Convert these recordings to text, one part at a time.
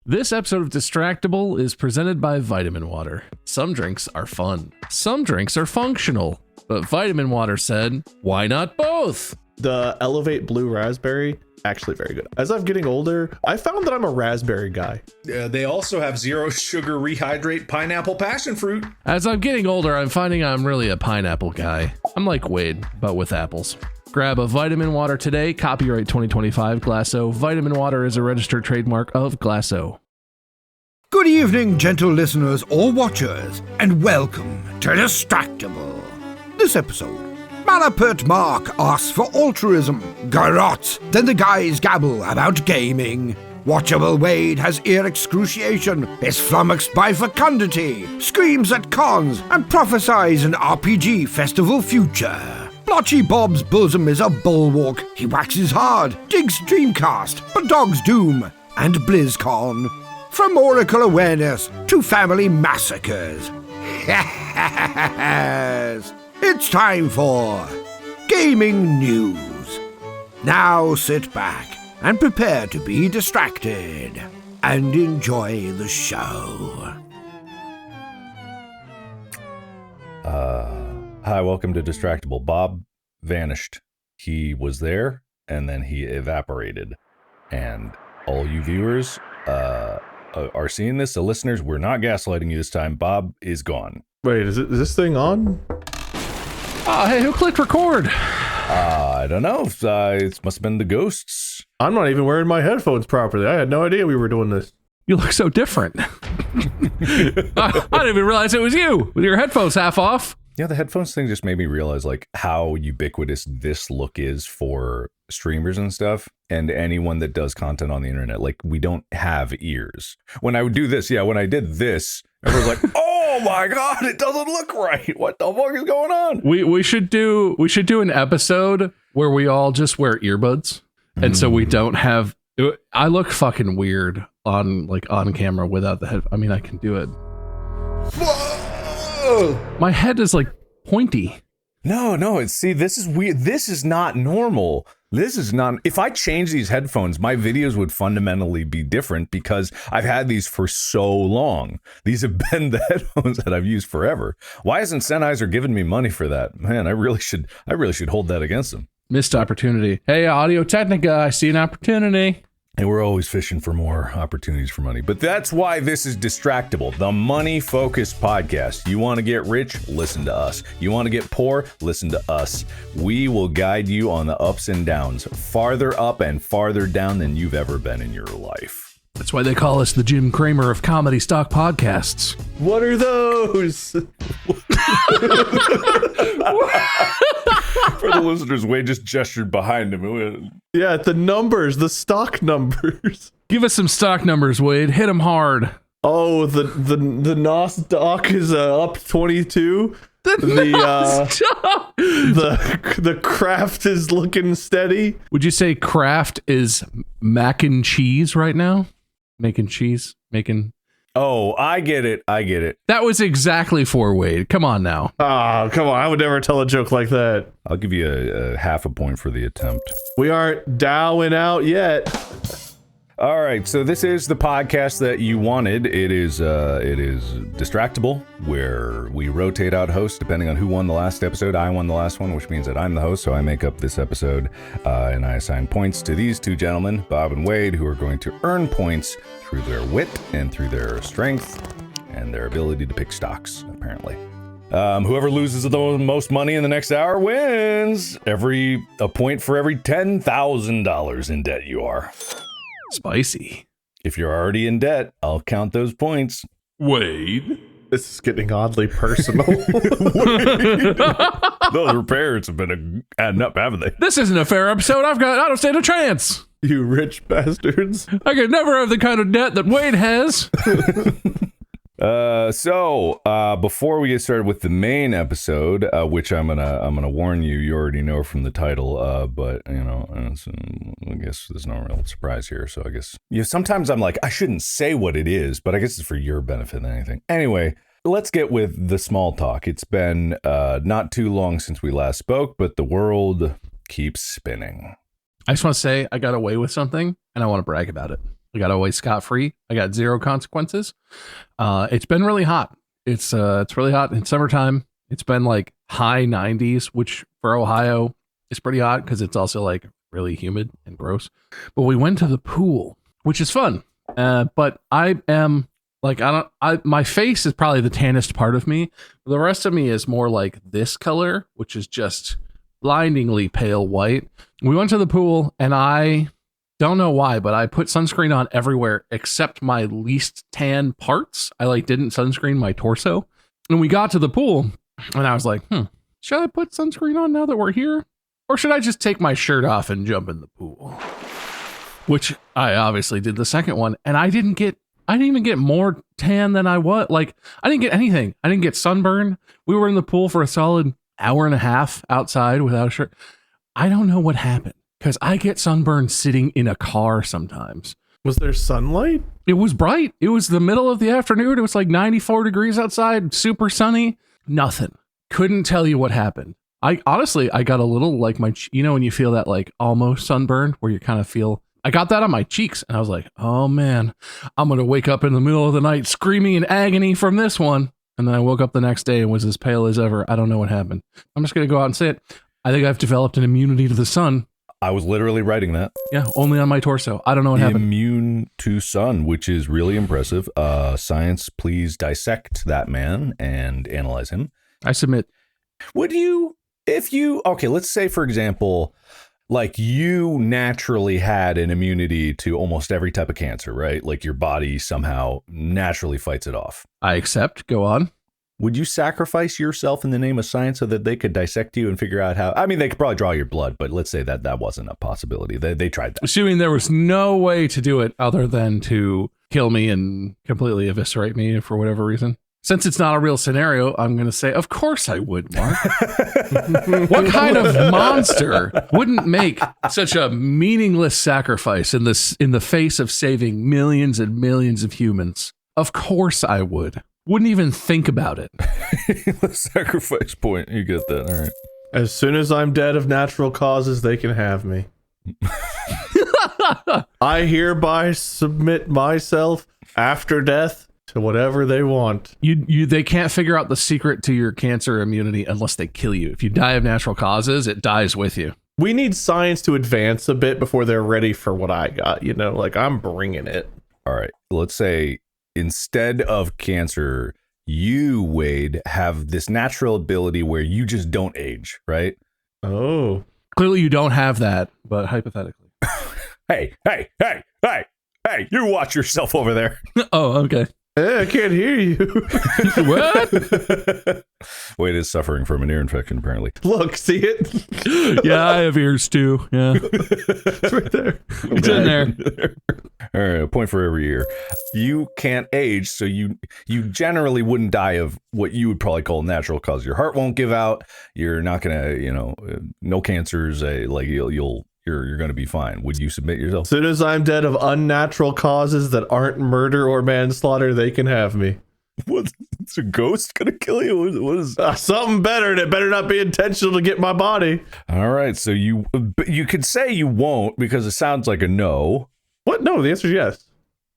This episode of Distractible is presented by vitaminwater. Some drinks are fun. Some drinks are functional. But vitaminwater said, why not both? The Elevate Blue Raspberry, actually very good. As I'm getting older, I found that I'm a raspberry guy. They also have zero sugar rehydrate pineapple passion fruit. As I'm getting older, I'm finding I'm really a pineapple guy. I'm like Wade, but with apples. Grab a vitamin water today, copyright 2025 Glasso. Vitamin water is a registered trademark of Glasso. Good evening, gentle listeners or watchers, and welcome to Distractible. This episode, Malapert Mark asks for altruism. Garrot, then the guys gabble about gaming. Watchable Wade has ear excruciation, is flummoxed by fecundity, screams at cons, and prophesies an RPG festival future. Blotchy Bob's bosom is a bulwark. He waxes hard, digs Dreamcast, but dogs Doom, and BlizzCon. From Oracle awareness to family massacres. It's time for Gaming News. Now sit back and prepare to be distracted and enjoy the show. Hi, welcome to Distractible. Bob vanished. He was there, and then he evaporated. And all you viewers are seeing this. The listeners, we're not gaslighting you this time. Bob is gone. Wait, is this thing on? Oh, hey, who clicked record? I don't know. It must have been the ghosts. I'm not even wearing my headphones properly. I had no idea we were doing this. You look so different. I didn't even realize it was you with your headphones half off. Yeah, the headphones thing just made me realize like how ubiquitous this look is for streamers and stuff, and anyone that does content on the internet. Like, we don't have ears. When I would do this, when I did this, everyone's like, "Oh my god, it doesn't look right. What the fuck is going on?" We should do an episode where we all just wear earbuds, and so we don't have. I look fucking weird on camera without the head. I mean, I can do it. My head is like pointy. No, see, this is weird. This is not normal. This is not. If I change these headphones, my videos would fundamentally be different because I've had these for so long. These have been the headphones that I've used forever. Why isn't Sennheiser giving me money for that? Man, I really should hold that against them. Missed opportunity. Hey, Audio Technica, I see an opportunity. And we're always fishing for more opportunities for money. But that's why this is Distractible, the money-focused podcast. You want to get rich? Listen to us. You want to get poor? Listen to us. We will guide you on the ups and downs, farther up and farther down than you've ever been in your life. That's why they call us the Jim Cramer of comedy stock podcasts. What are those? For the listeners, Wade just gestured behind him. Yeah, the numbers, the stock numbers. Give us some stock numbers, Wade. Hit them hard. Oh, the Nasdaq is up 22. The Kraft is looking steady. Would you say Kraft is mac and cheese right now? Making cheese? Oh, I get it. That was exactly for Wade. Come on now. Oh, come on. I would never tell a joke like that. I'll give you a half a point for the attempt. We aren't dowing out yet. All right, so this is the podcast that you wanted. It is Distractible, where we rotate out hosts depending on who won the last episode. I won the last one, which means that I'm the host, so I make up this episode, and I assign points to these two gentlemen, Bob and Wade, who are going to earn points through their wit and through their strength and their ability to pick stocks, apparently. Whoever loses the most money in the next hour wins. A point for every $10,000 in debt you are. Spicy. If you're already in debt, I'll count those points. Wade. This is getting oddly personal. Those repairs have been adding up, haven't they? This isn't a fair episode. I don't stand a chance. You rich bastards. I could never have the kind of debt that Wade has. So before we get started with the main episode, which I'm gonna warn you, you already know from the title, but I guess there's no real surprise here. So I guess sometimes I'm like, I shouldn't say what it is, but I guess it's for your benefit than anything. Anyway, let's get with the small talk. It's been not too long since we last spoke, but the world keeps spinning. I just want to say I got away with something, and I want to brag about it. I got away scot-free. I got zero consequences. It's been really hot. It's really hot in summertime. It's been like high 90s, which for Ohio is pretty hot because it's also like really humid and gross. But we went to the pool, which is fun. But I am like, my face is probably the tannest part of me. The rest of me is more like this color, which is just blindingly pale white. We went to the pool and I don't know why, but I put sunscreen on everywhere except my least tan parts. I like didn't sunscreen my torso. And we got to the pool and I was like, should I put sunscreen on now that we're here? Or should I just take my shirt off and jump in the pool? Which I obviously did the second one. And I didn't even get more tan than I was. Like, I didn't get anything. I didn't get sunburn. We were in the pool for a solid hour and a half outside without a shirt. I don't know what happened because I get sunburned sitting in a car sometimes. Was there sunlight? It was bright. It was the middle of the afternoon. It was like 94 degrees outside, super sunny. Nothing. Couldn't tell you what happened. I got a little like when you feel that like almost sunburn where you kind of feel, I got that on my cheeks and I was like, oh man, I'm going to wake up in the middle of the night screaming in agony from this one. And then I woke up the next day and was as pale as ever. I don't know what happened. I'm just going to go out and say it. I think I've developed an immunity to the sun. I was literally writing that. Yeah, only on my torso. I don't know what happened. Immune to sun, which is really impressive. Science, please dissect that man and analyze him. I submit. Okay, let's say, for example, like you naturally had an immunity to almost every type of cancer, right? Like your body somehow naturally fights it off. I accept. Go on. Would you sacrifice yourself in the name of science so that they could dissect you and figure out how? I mean, they could probably draw your blood, but let's say that wasn't a possibility. They tried that. Assuming there was no way to do it other than to kill me and completely eviscerate me for whatever reason. Since it's not a real scenario, I'm going to say, of course I would, Mark. What kind of monster wouldn't make such a meaningless sacrifice in the face of saving millions and millions of humans? Of course I would. Wouldn't even think about it. The sacrifice point. You get that. All right. As soon as I'm dead of natural causes, they can have me. I hereby submit myself after death to whatever they want. They can't figure out the secret to your cancer immunity unless they kill you. If you die of natural causes, it dies with you. We need science to advance a bit before they're ready for what I got. Like I'm bringing it. All right. Let's say instead of cancer, you, Wade, have this natural ability where you just don't age, right? Oh. Clearly you don't have that, but hypothetically. Hey, you watch yourself over there. Oh, okay. Hey, I can't hear you. What? Wade is suffering from an ear infection, apparently. Look, see it? Yeah, I have ears too. Yeah. It's right there. It's in there. All right, a point for every ear. You can't age, so you generally wouldn't die of what you would probably call natural cause. Your heart won't give out. You're not gonna, no cancers. You're gonna be fine. Would you submit yourself? As soon as I'm dead of unnatural causes that aren't murder or manslaughter, they can have me. What? Is a ghost gonna kill you? What is something better, and it better not be intentional to get my body. All right, so you could say you won't because it sounds like a no. What? No, the answer is yes.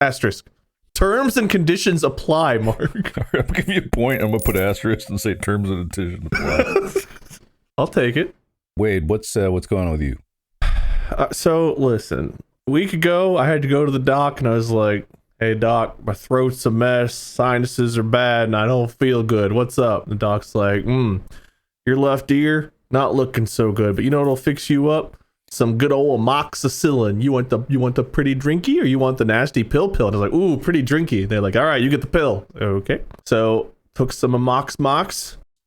Asterisk. Terms and conditions apply, Mark. All right, I'll give you a point. I'm gonna put asterisk and say terms and conditions apply. I'll take it. Wade, what's going on with you? So listen, a week ago I had to go to the doc and I was like, hey doc, my throat's a mess, sinuses are bad, and I don't feel good. What's up? The doc's like, your left ear, not looking so good, but you know what'll fix you up? Some good old amoxicillin. You want the pretty drinky or you want the nasty pill? And I was like, ooh, pretty drinky. They're like, all right, you get the pill. Okay. So took some Mox,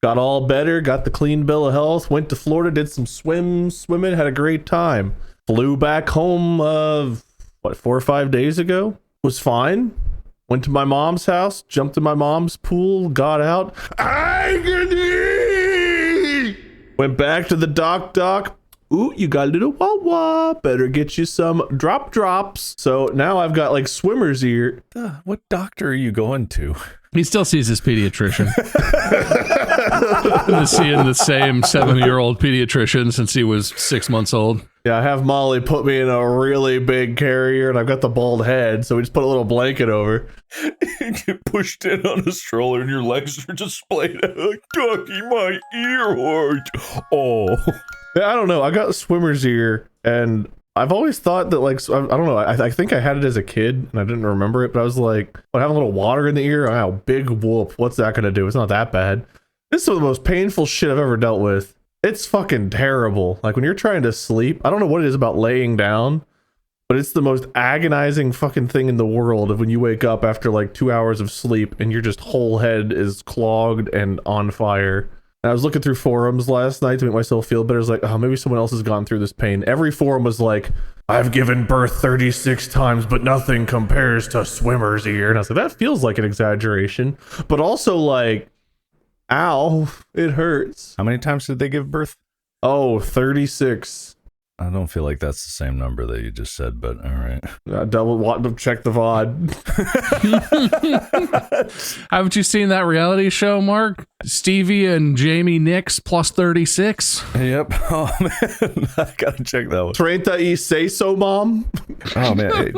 got all better, got the clean bill of health, went to Florida, did some swimming, had a great time. Flew back home 4 or 5 days ago. Was fine. Went to my mom's house, jumped in my mom's pool, got out. Agony! Went back to the doc. ooh, you got a little wah-wah. Better get you some drops. So now I've got like swimmer's ear. What doctor are you going to? He still sees his pediatrician. Been seeing the same 70-year-old pediatrician since he was 6 months old. Yeah, I have Molly put me in a really big carrier, and I've got the bald head, so we just put a little blanket over. You get pushed in on a stroller and your legs are just splayed out like, Ducky, my ear hurt. Oh. Yeah, I don't know. I got a swimmer's ear, and I've always thought that, like, I don't know. I think I had it as a kid, and I didn't remember it, but I was like, I have a little water in the ear. Wow, big whoop. What's that going to do? It's not that bad. This is some of the most painful shit I've ever dealt with. It's fucking terrible. Like, when you're trying to sleep, I don't know what it is about laying down, but it's the most agonizing fucking thing in the world of when you wake up after like 2 hours of sleep and your just whole head is clogged and on fire. And I was looking through forums last night to make myself feel better. I was like, oh, maybe someone else has gone through this pain. Every forum was like, I've given birth 36 times, but nothing compares to swimmer's ear. And I was like, that feels like an exaggeration, but also like, ow, it hurts. How many times did they give birth? Oh, 36. I don't feel like that's the same number that you just said, but all right. Check the VOD. Haven't you seen that reality show, Mark? Stevie and Jamie Nicks plus 36? Yep. Oh, man. I gotta check that one. 30 y say so, mom. Oh, man.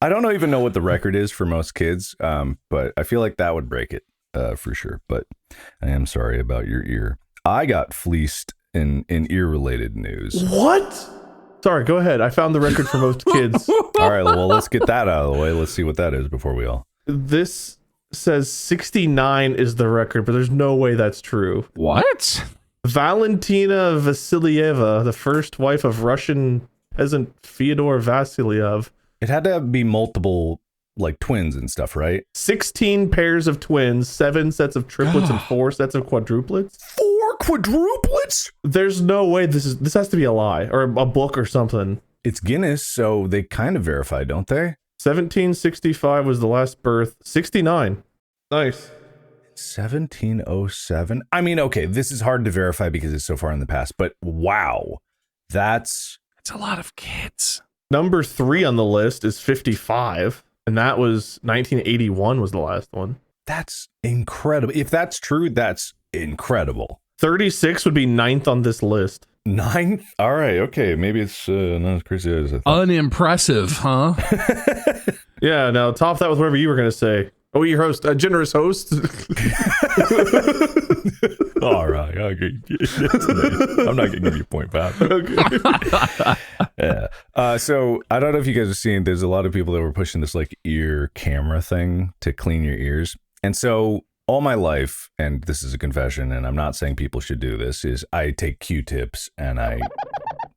I don't even know what the record is for most kids, but I feel like that would break it for sure. But I am sorry about your ear. I got fleeced in ear-related news. What? Sorry, go ahead. I found the record for most kids. All right, well, let's get that out of the way. Let's see what that is before we all. This says 69 is the record, but there's no way that's true. What? Valentina Vasilyeva, the first wife of Russian peasant Fyodor Vasilyev. It had to be multiple, like, twins and stuff, right? 16 pairs of twins, 7 sets of triplets, and 4 sets of quadruplets. 4 quadruplets? There's no way this has to be a lie or a book or something. It's Guinness, so they kind of verify, don't they? 1765 was the last birth. 69. Nice. 1707. I mean, okay, this is hard to verify because it's so far in the past, but wow. That's a lot of kids. Number 3 on the list is 55, and that was 1981 was the last one. That's incredible. If that's true, that's incredible. 36 would be 9th on this list. 9th? All right, okay. Maybe it's not as crazy as I thought. Unimpressive, huh? Yeah, now top that with whatever you were going to say. Oh, your host, a generous host. All right, okay. I'm not going to give you 0.5. Okay. Yeah. So I don't know if you guys have seen, there's a lot of people that were pushing this like ear camera thing to clean your ears. And so all my life, and this is a confession, and I'm not saying people should do this, is I take Q-tips and I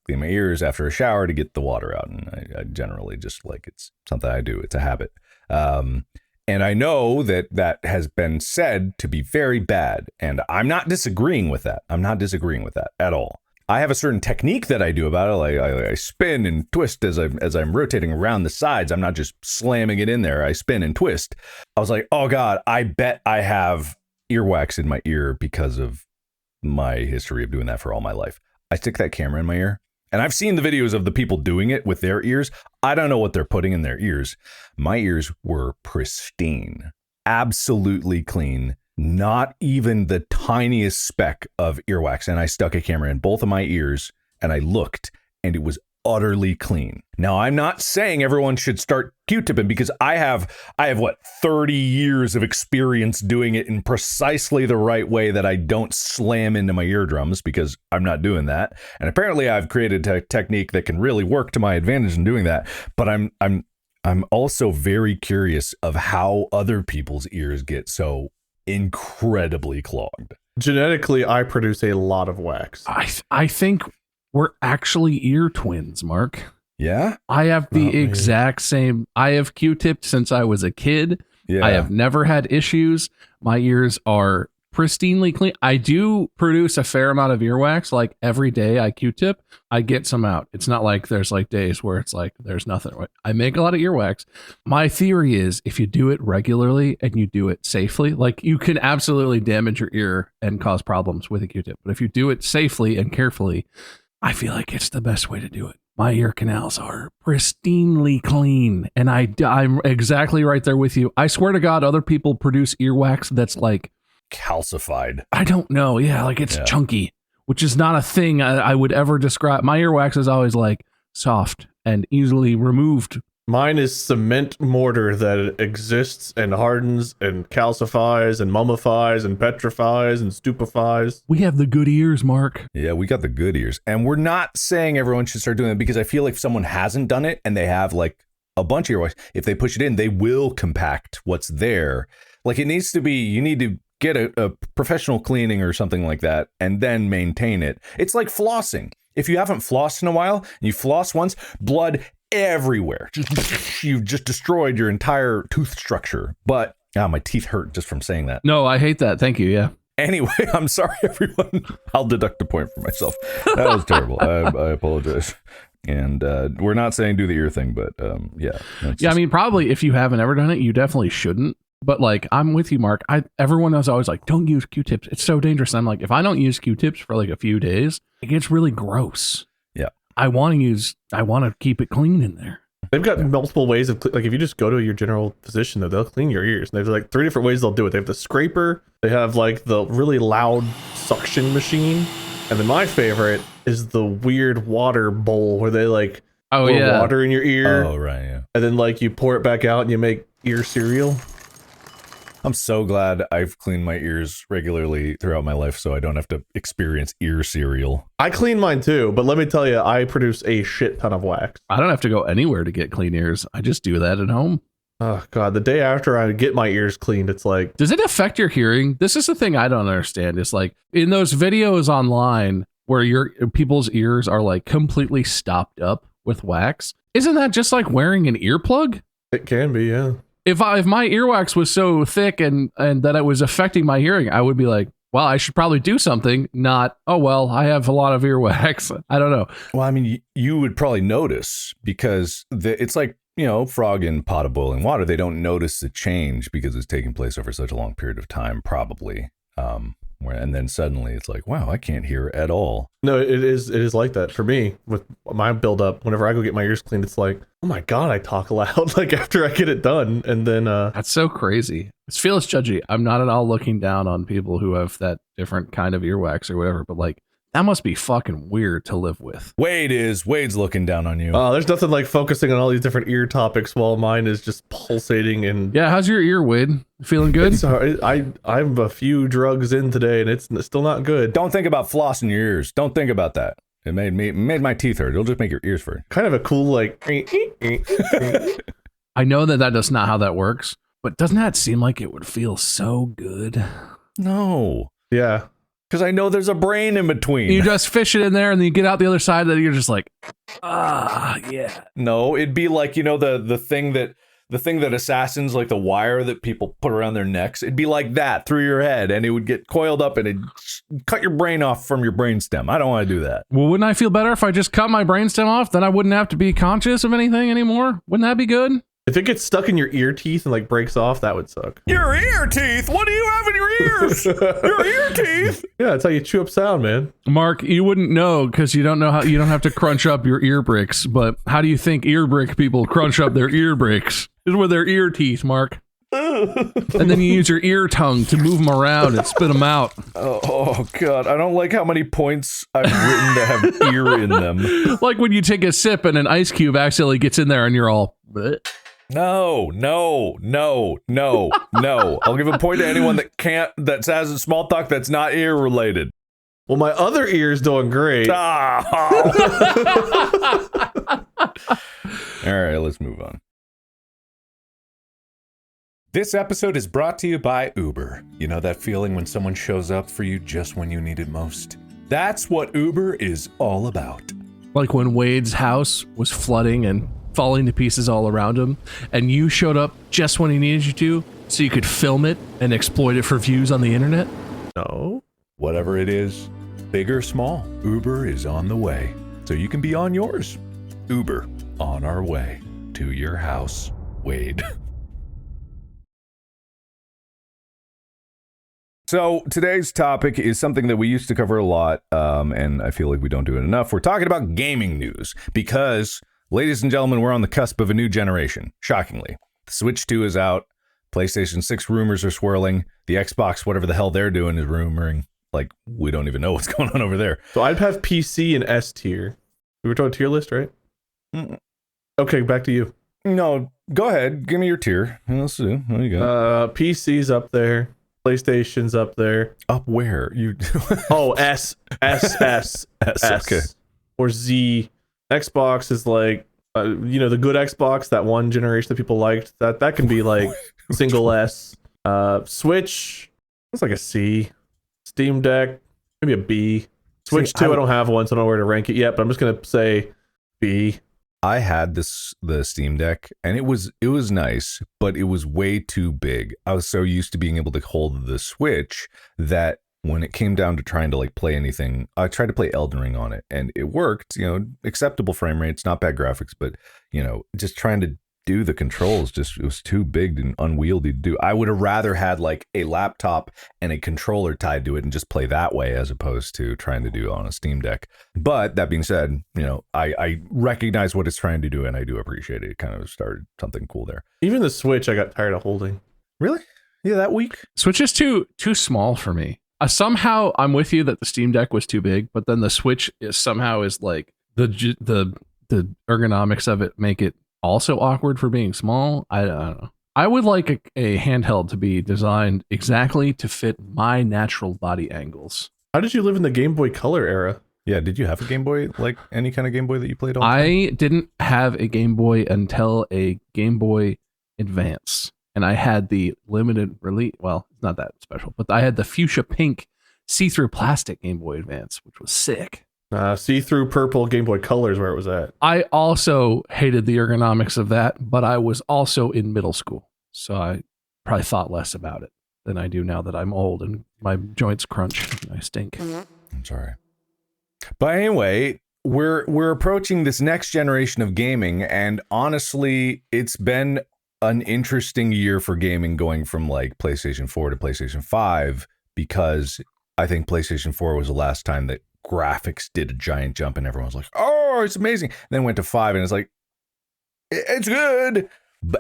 clean my ears after a shower to get the water out. And I generally just like, it's something I do. It's a habit. And I know that has been said to be very bad. And I'm not disagreeing with that. I'm not disagreeing with that at all. I have a certain technique that I do about it. Like I spin and twist as I'm rotating around the sides. I'm not just slamming it in there. I spin and twist. I was like, oh God, I bet I have earwax in my ear because of my history of doing that for all my life. I stick that camera in my ear. And I've seen the videos of the people doing it with their ears. I don't know what they're putting in their ears. My ears were pristine, absolutely clean, not even the tiniest speck of earwax. And I stuck a camera in both of my ears and I looked and it was utterly clean. Now, I'm not saying everyone should start Q-tipping because I have what, 30 years of experience doing it in precisely the right way that I don't slam into my eardrums because I'm not doing that. And apparently I've created a technique that can really work to my advantage in doing that. But I'm also very curious of how other people's ears get so incredibly clogged. Genetically, I produce a lot of wax. I think we're actually ear twins, Mark. Yeah? I have the exact same. I have Q-tipped since I was a kid. Yeah. I have never had issues. My ears are pristinely clean. I do produce a fair amount of earwax. Like every day I Q-tip, I get some out. It's not like there's like days where it's like there's nothing. I make a lot of earwax. My theory is if you do it regularly and you do it safely, like you can absolutely damage your ear and cause problems with a Q-tip. But if you do it safely and carefully, I feel like it's the best way to do it. My ear canals are pristinely clean, and I'm exactly right there with you. I swear to God, other people produce earwax that's like calcified. I don't know. Yeah, like it's chunky, which is not a thing I would ever describe. My earwax is always like soft and easily removed. Mine is cement mortar that exists and hardens and calcifies and mummifies and petrifies and stupefies. We have the good ears, Mark. Yeah, we got the good ears. And we're not saying everyone should start doing it because I feel like if someone hasn't done it and they have like a bunch of earwax, if they push it in, they will compact what's there. Like it needs to be, you need to get a professional cleaning or something like that and then maintain it. It's like flossing. If you haven't flossed in a while, and you floss once, blood everywhere. You've just destroyed your entire tooth structure. But my teeth hurt just from saying that. No, I hate that. Thank you. Yeah. Anyway, I'm sorry, everyone. I'll deduct a point for myself. That was terrible. I apologize. And we're not saying do the ear thing, but yeah. Yeah, I mean, probably if you haven't ever done it, you definitely shouldn't. But like, I'm with you, Mark. Everyone is always like, don't use Q-tips. It's so dangerous. And I'm like, if I don't use Q-tips for like a few days, it gets really gross. Yeah. I want to keep it clean in there. They've got multiple ways of, like, if you just go to your general physician, though, they'll clean your ears. And there's like 3 different ways they'll do it. They have the scraper, they have like the really loud suction machine, and then my favorite is the weird water bowl where they like pour water in your ear. Oh, right, yeah. And then like you pour it back out and you make ear cereal. I'm so glad I've cleaned my ears regularly throughout my life so I don't have to experience ear cereal. I clean mine too, but let me tell you, I produce a shit ton of wax. I don't have to go anywhere to get clean ears. I just do that at home. Oh God, the day after I get my ears cleaned, it's like... Does it affect your hearing? This is the thing I don't understand. It's like in those videos online where people's ears are like completely stopped up with wax. Isn't that just like wearing an earplug? It can be, yeah. If my earwax was so thick and that it was affecting my hearing, I would be like, well, I should probably do something. Not, oh, well, I have a lot of earwax. I don't know. Well, I mean, you would probably notice because it's like, you know, frog in pot of boiling water. They don't notice the change because it's taking place over such a long period of time, probably. And then suddenly it's like, wow, I can't hear at all. No, it is like that for me with my buildup. Whenever I go get my ears cleaned, it's like, oh my God, I talk loud like after I get it done. And then that's so crazy. It's feels judgy. I'm not at all looking down on people who have that different kind of earwax or whatever, but like that must be fucking weird to live with. Wade's looking down on you. There's nothing like focusing on all these different ear topics while mine is just pulsating and... Yeah, how's your ear, Wade? Feeling good? I'm a few drugs in today and it's still not good. Don't think about flossing your ears. Don't think about that. It made my teeth hurt. It'll just make your ears hurt. Kind of a cool like... I know that is not how that works, but doesn't that seem like it would feel so good? No. Yeah. Because I know there's a brain in between. You just fish it in there and then you get out the other side and you're just like, yeah. No, it'd be like, you know, the thing that assassins, like the wire that people put around their necks, it'd be like that through your head and it would get coiled up and it'd cut your brain off from your brainstem. I don't want to do that. Well, wouldn't I feel better if I just cut my brainstem off? Then I wouldn't have to be conscious of anything anymore. Wouldn't that be good? If it gets stuck in your ear teeth and like breaks off, that would suck. Your ear teeth? What do you have in your ears? Your ear teeth? Yeah, that's how you chew up sound, man. Mark, you wouldn't know because you don't have to crunch up your ear bricks. But how do you think ear brick people crunch up their ear bricks? It's with their ear teeth, Mark. And then you use your ear tongue to move them around and spit them out. Oh God, I don't like how many points I've written that have ear in them. Like when you take a sip and an ice cube accidentally gets in there and you're all... Bleh. No. I'll give a point to anyone that has a small talk that's not ear related. Well, my other ear's doing great. All right, let's move on. This episode is brought to you by Uber. You know that feeling when someone shows up for you just when you need it most? That's what Uber is all about. Like when Wade's house was flooding and falling to pieces all around him, and you showed up just when he needed you to, so you could film it and exploit it for views on the internet. No. Whatever it is, big or small, Uber is on the way. So you can be on yours. Uber, on our way to your house. Wade. So today's topic is something that we used to cover a lot, and I feel like we don't do it enough. We're talking about gaming news because, ladies and gentlemen, we're on the cusp of a new generation, shockingly. The Switch 2 is out. PlayStation 6 rumors are swirling. The Xbox, whatever the hell they're doing, is rumoring. Like, we don't even know what's going on over there. So I'd have PC and S tier. We were talking tier list, right? Okay, back to you. No, go ahead. Give me your tier. Let's do. What do you got? PC's up there. PlayStation's up there. Up where? You? Oh, S. Okay. Or Z. Xbox is like, the good Xbox, that one generation that people liked. That can be like single S. Switch, it's like a C. Steam Deck, maybe a B. Switch 2, I don't have one, so I don't know where to rank it yet, but I'm just gonna say B. I had the Steam Deck, and it was nice, but it was way too big. I was so used to being able to hold the Switch that when it came down to trying to like play anything, I tried to play Elden Ring on it, and it worked. Acceptable frame rates, not bad graphics, but just trying to do the controls, it was too big and unwieldy to do. I would have rather had like a laptop and a controller tied to it and just play that way as opposed to trying to do on a Steam Deck. But that being said, I recognize what it's trying to do, and I do appreciate it. It kind of started something cool there. Even the Switch I got tired of holding. Really? Yeah, that weak? Switch is too small for me. Somehow I'm with you that the Steam Deck was too big, but then the Switch is like the ergonomics of it make it also awkward for being small. I don't know. I would like a handheld to be designed exactly to fit my natural body angles. How did you live in the Game Boy Color era? Yeah, did you have a Game Boy, like any kind of Game Boy that you played on? I didn't have a Game Boy until a Game Boy Advance, and I had the limited release. Well, it's not that special, but I had the fuchsia pink see-through plastic Game Boy Advance, which was sick. See-through purple Game Boy Color is where it was at. I also hated the ergonomics of that, but I was also in middle school, so I probably thought less about it than I do now that I'm old and my joints crunch and I stink. I'm sorry. But anyway, we're approaching this next generation of gaming, and honestly, it's been an interesting year for gaming going from like PlayStation 4 to PlayStation 5, because I think PlayStation 4 was the last time that graphics did a giant jump and everyone was like, oh, it's amazing. Then went to 5 and it's like, it's good.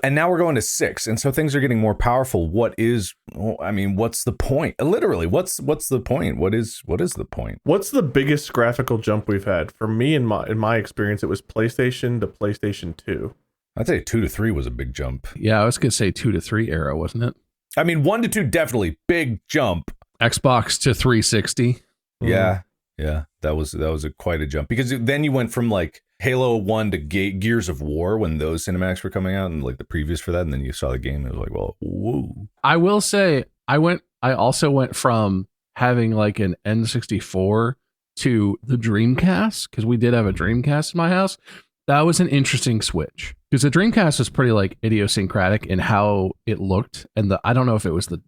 And now we're going to 6, and so things are getting more powerful. What's the point? Literally, what's the point? What is the point? What's the biggest graphical jump we've had? For me, in my experience, it was PlayStation to PlayStation 2. I'd say 2 to 3 was a big jump. Yeah, I was gonna say 2 to 3 era, wasn't it? 1 to 2 definitely big jump. Xbox to 360. Yeah. Yeah, that was quite a jump, because then you went from like Halo 1 to Gears of War when those cinematics were coming out and like the previews for that, and then you saw the game and it was like, well, whoa. I will say I also went from having like an N64 to the Dreamcast, because we did have a Dreamcast in my house. That was an interesting switch, because the Dreamcast was pretty like idiosyncratic in how it looked, and I don't know if it was the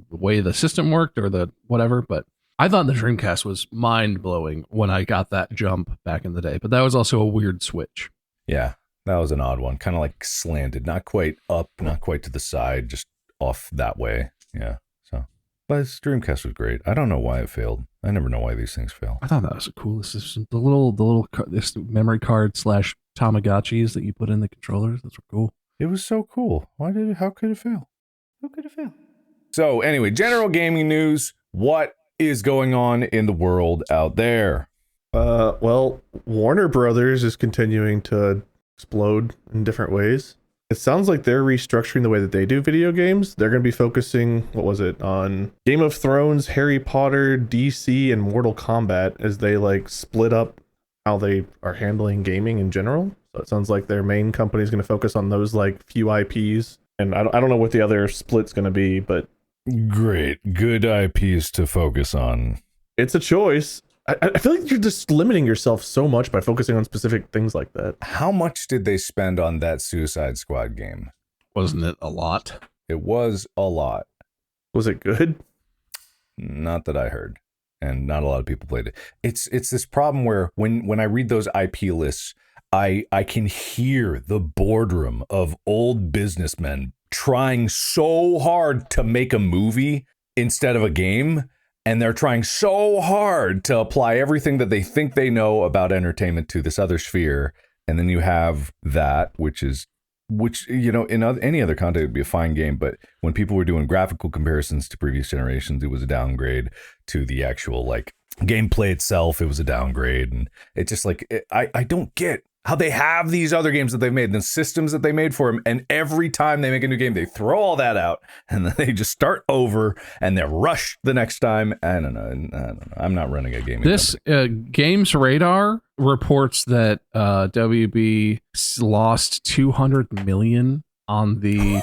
way the system worked or the whatever, but I thought the Dreamcast was mind-blowing when I got that jump back in the day, but that was also a weird switch. Yeah, that was an odd one. Kind of like slanted, not quite up, not quite to the side, just off that way. Yeah, so. But this Dreamcast was great. I don't know why it failed. I never know why these things fail. I thought that was the coolest. The little this memory card / Tamagotchis that you put in the controllers. Those were cool. It was so cool. How could it fail? How could it fail? So anyway, general gaming news. What is going on in the world out there? Well, Warner Brothers is continuing to explode in different ways. It sounds like they're restructuring the way that they do video games. They're going to be focusing, on Game of Thrones, Harry Potter, DC, and Mortal Kombat, as they like split up how they are handling gaming in general. So it sounds like their main company is going to focus on those like few IPs. And I don't know what the other split's going to be, but great, good IPs to focus on. It's a choice. I feel like you're just limiting yourself so much by focusing on specific things like that. How much did they spend on that Suicide Squad game? Wasn't it a lot? It was a lot. Was it good? Not that I heard. And not a lot of people played it. It's this problem where when I read those IP lists, I can hear the boardroom of old businessmen trying so hard to make a movie instead of a game. And they're trying so hard to apply everything that they think they know about entertainment to this other sphere. And then you have that, which, you know, in any other context, it'd be a fine game. But when people were doing graphical comparisons to previous generations, it was a downgrade. To the actual, like, gameplay itself, it was a downgrade. And it's just like, I don't get how they have these other games that they've made, the systems that they made for them, and every time they make a new game, they throw all that out, and then they just start over, and they're rushed the next time. I don't know. I'm not running a gaming This Games Radar reports that WB lost $200 million on the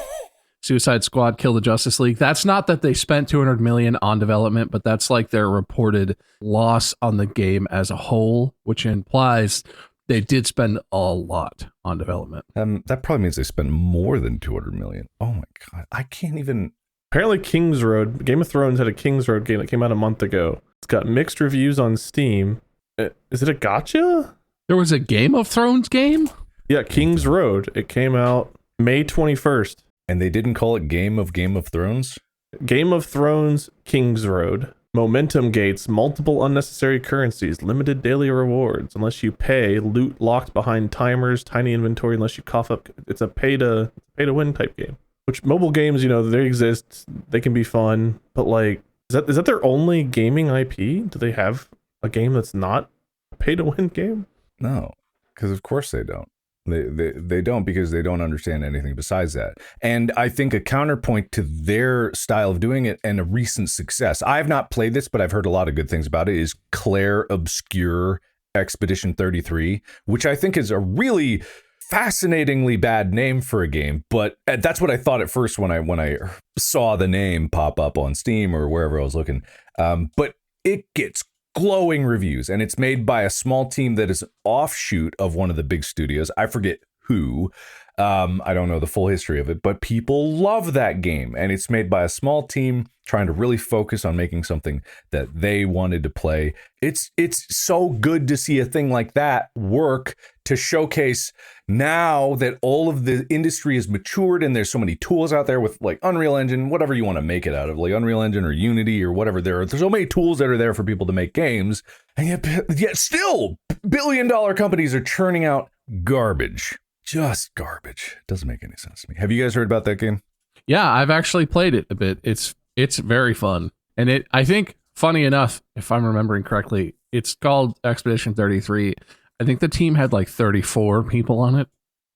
Suicide Squad Kill the Justice League. That's not that they spent $200 million on development, but that's like their reported loss on the game as a whole, which implies they did spend a lot on development. That probably means they spent more than $200 million. Oh my God. I can't even. Apparently King's Road, Game of Thrones had a King's Road game that came out a month ago. It's got mixed reviews on Steam. Is it a gacha? There was a Game of Thrones game? Yeah, King's Road. It came out May 21st. And they didn't call it Game of Thrones? Game of Thrones, King's Road. Momentum gates, multiple unnecessary currencies, limited daily rewards. Unless you pay, loot locked behind timers, tiny inventory unless you cough up. It's a pay to win type game. Which mobile games, you know, they exist. They can be fun, but like, is that their only gaming IP? Do they have a game that's not a pay to win game? No, because of course they don't. They don't, because they don't understand anything besides that. And I think a counterpoint to their style of doing it and a recent success, I've not played this, but I've heard a lot of good things about it, is Claire Obscure Expedition 33, which I think is a really fascinatingly bad name for a game. But that's what I thought at first when I saw the name pop up on Steam or wherever I was looking. But it gets glowing reviews, and it's made by a small team that is an offshoot of one of the big studios. I forget who. I don't know the full history of it, but people love that game, and it's made by a small team trying to really focus on making something that they wanted to play. It's so good to see a thing like that work, to showcase now that all of the industry is matured and there's so many tools out there with like Unreal Engine, whatever you want to make it out of, like Unreal Engine or Unity or whatever. There's so many tools that are there for people to make games, and yet still billion-dollar companies are churning out garbage. Just garbage. Doesn't make any sense to me. Have you guys heard about that game? Yeah, I've actually played it a bit. It's very fun. And I think, funny enough, if I'm remembering correctly, it's called Expedition 33. I think the team had like 34 people on it,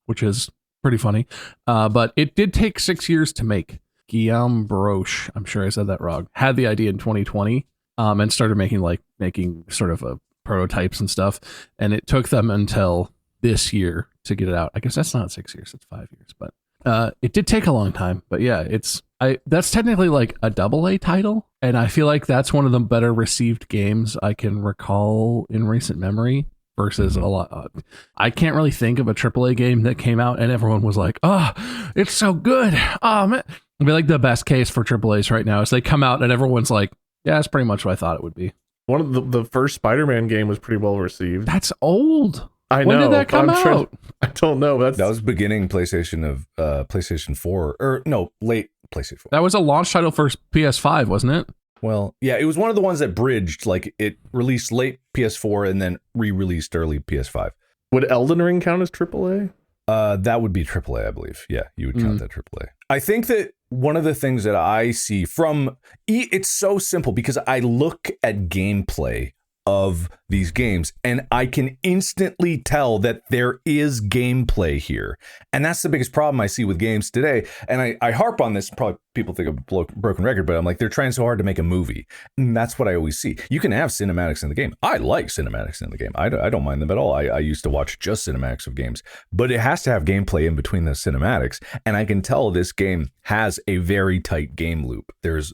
which is pretty funny. But it did take 6 years to make. Guillaume Broche, I'm sure I said that wrong, had the idea in 2020 and started making sort of prototypes and stuff. And it took them until this year to get it out. I guess that's not 6 years, it's 5 years. But it did take a long time. But yeah, that's technically like a AA title. And I feel like that's one of the better received games I can recall in recent memory. Versus a lot. I can't really think of a AAA game that came out and everyone was like, oh, it's so good. Oh, man. It'd be like the best case for AAAs right now is they come out and everyone's like, yeah, that's pretty much what I thought it would be. One of the first Spider-Man game was pretty well received. That's old. I when know. When did that come out? I don't know. That was beginning PlayStation 4, or no, late PlayStation 4. That was a launch title for PS5, wasn't it? Well, yeah, it was one of the ones that bridged, like it released late PS4 and then re-released early PS5. Would Elden Ring count as AAA? That would be AAA, I believe. Yeah, you would count that AAA. I think that one of the things that I see from it's so simple because I look at gameplay of these games and I can instantly tell that there is gameplay here, and that's the biggest problem I see with games today. And I harp on this, probably people think I'm a broken record, but I'm like, they're trying so hard to make a movie, and that's what I always see. You can have cinematics in the game. I like cinematics in the game. I don't mind them at all. I used to watch just cinematics of games, but it has to have gameplay in between those cinematics, and I can tell this game has a very tight game loop. There's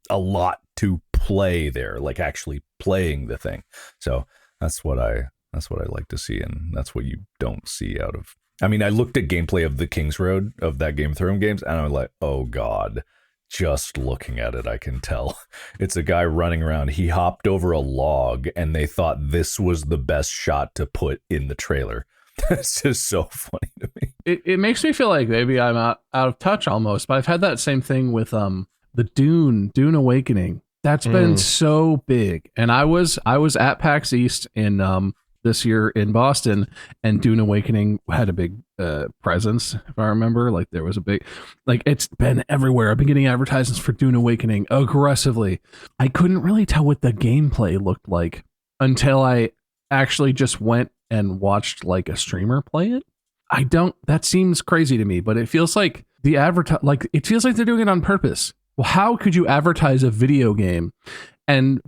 a lot to play there, like actually playing the thing. So that's what I like to see, and that's what you don't see out of. I mean, I looked at gameplay of the King's Road of that Game of Thrones games, and I'm like, oh god, just looking at it, I can tell. It's a guy running around. He hopped over a log, and they thought this was the best shot to put in the trailer. It's just so funny to me. It makes me feel like maybe I'm out of touch almost, but I've had that same thing with the Dune Awakening. That's been so big. And I was at PAX East in this year in Boston, and Dune Awakening had a big presence, if I remember. Like there was a big, like it's been everywhere. I've been getting advertisements for Dune Awakening aggressively. I couldn't really tell what the gameplay looked like until I actually just went and watched like a streamer play it. That seems crazy to me, but it feels like it feels like they're doing it on purpose. Well, how could you advertise a video game and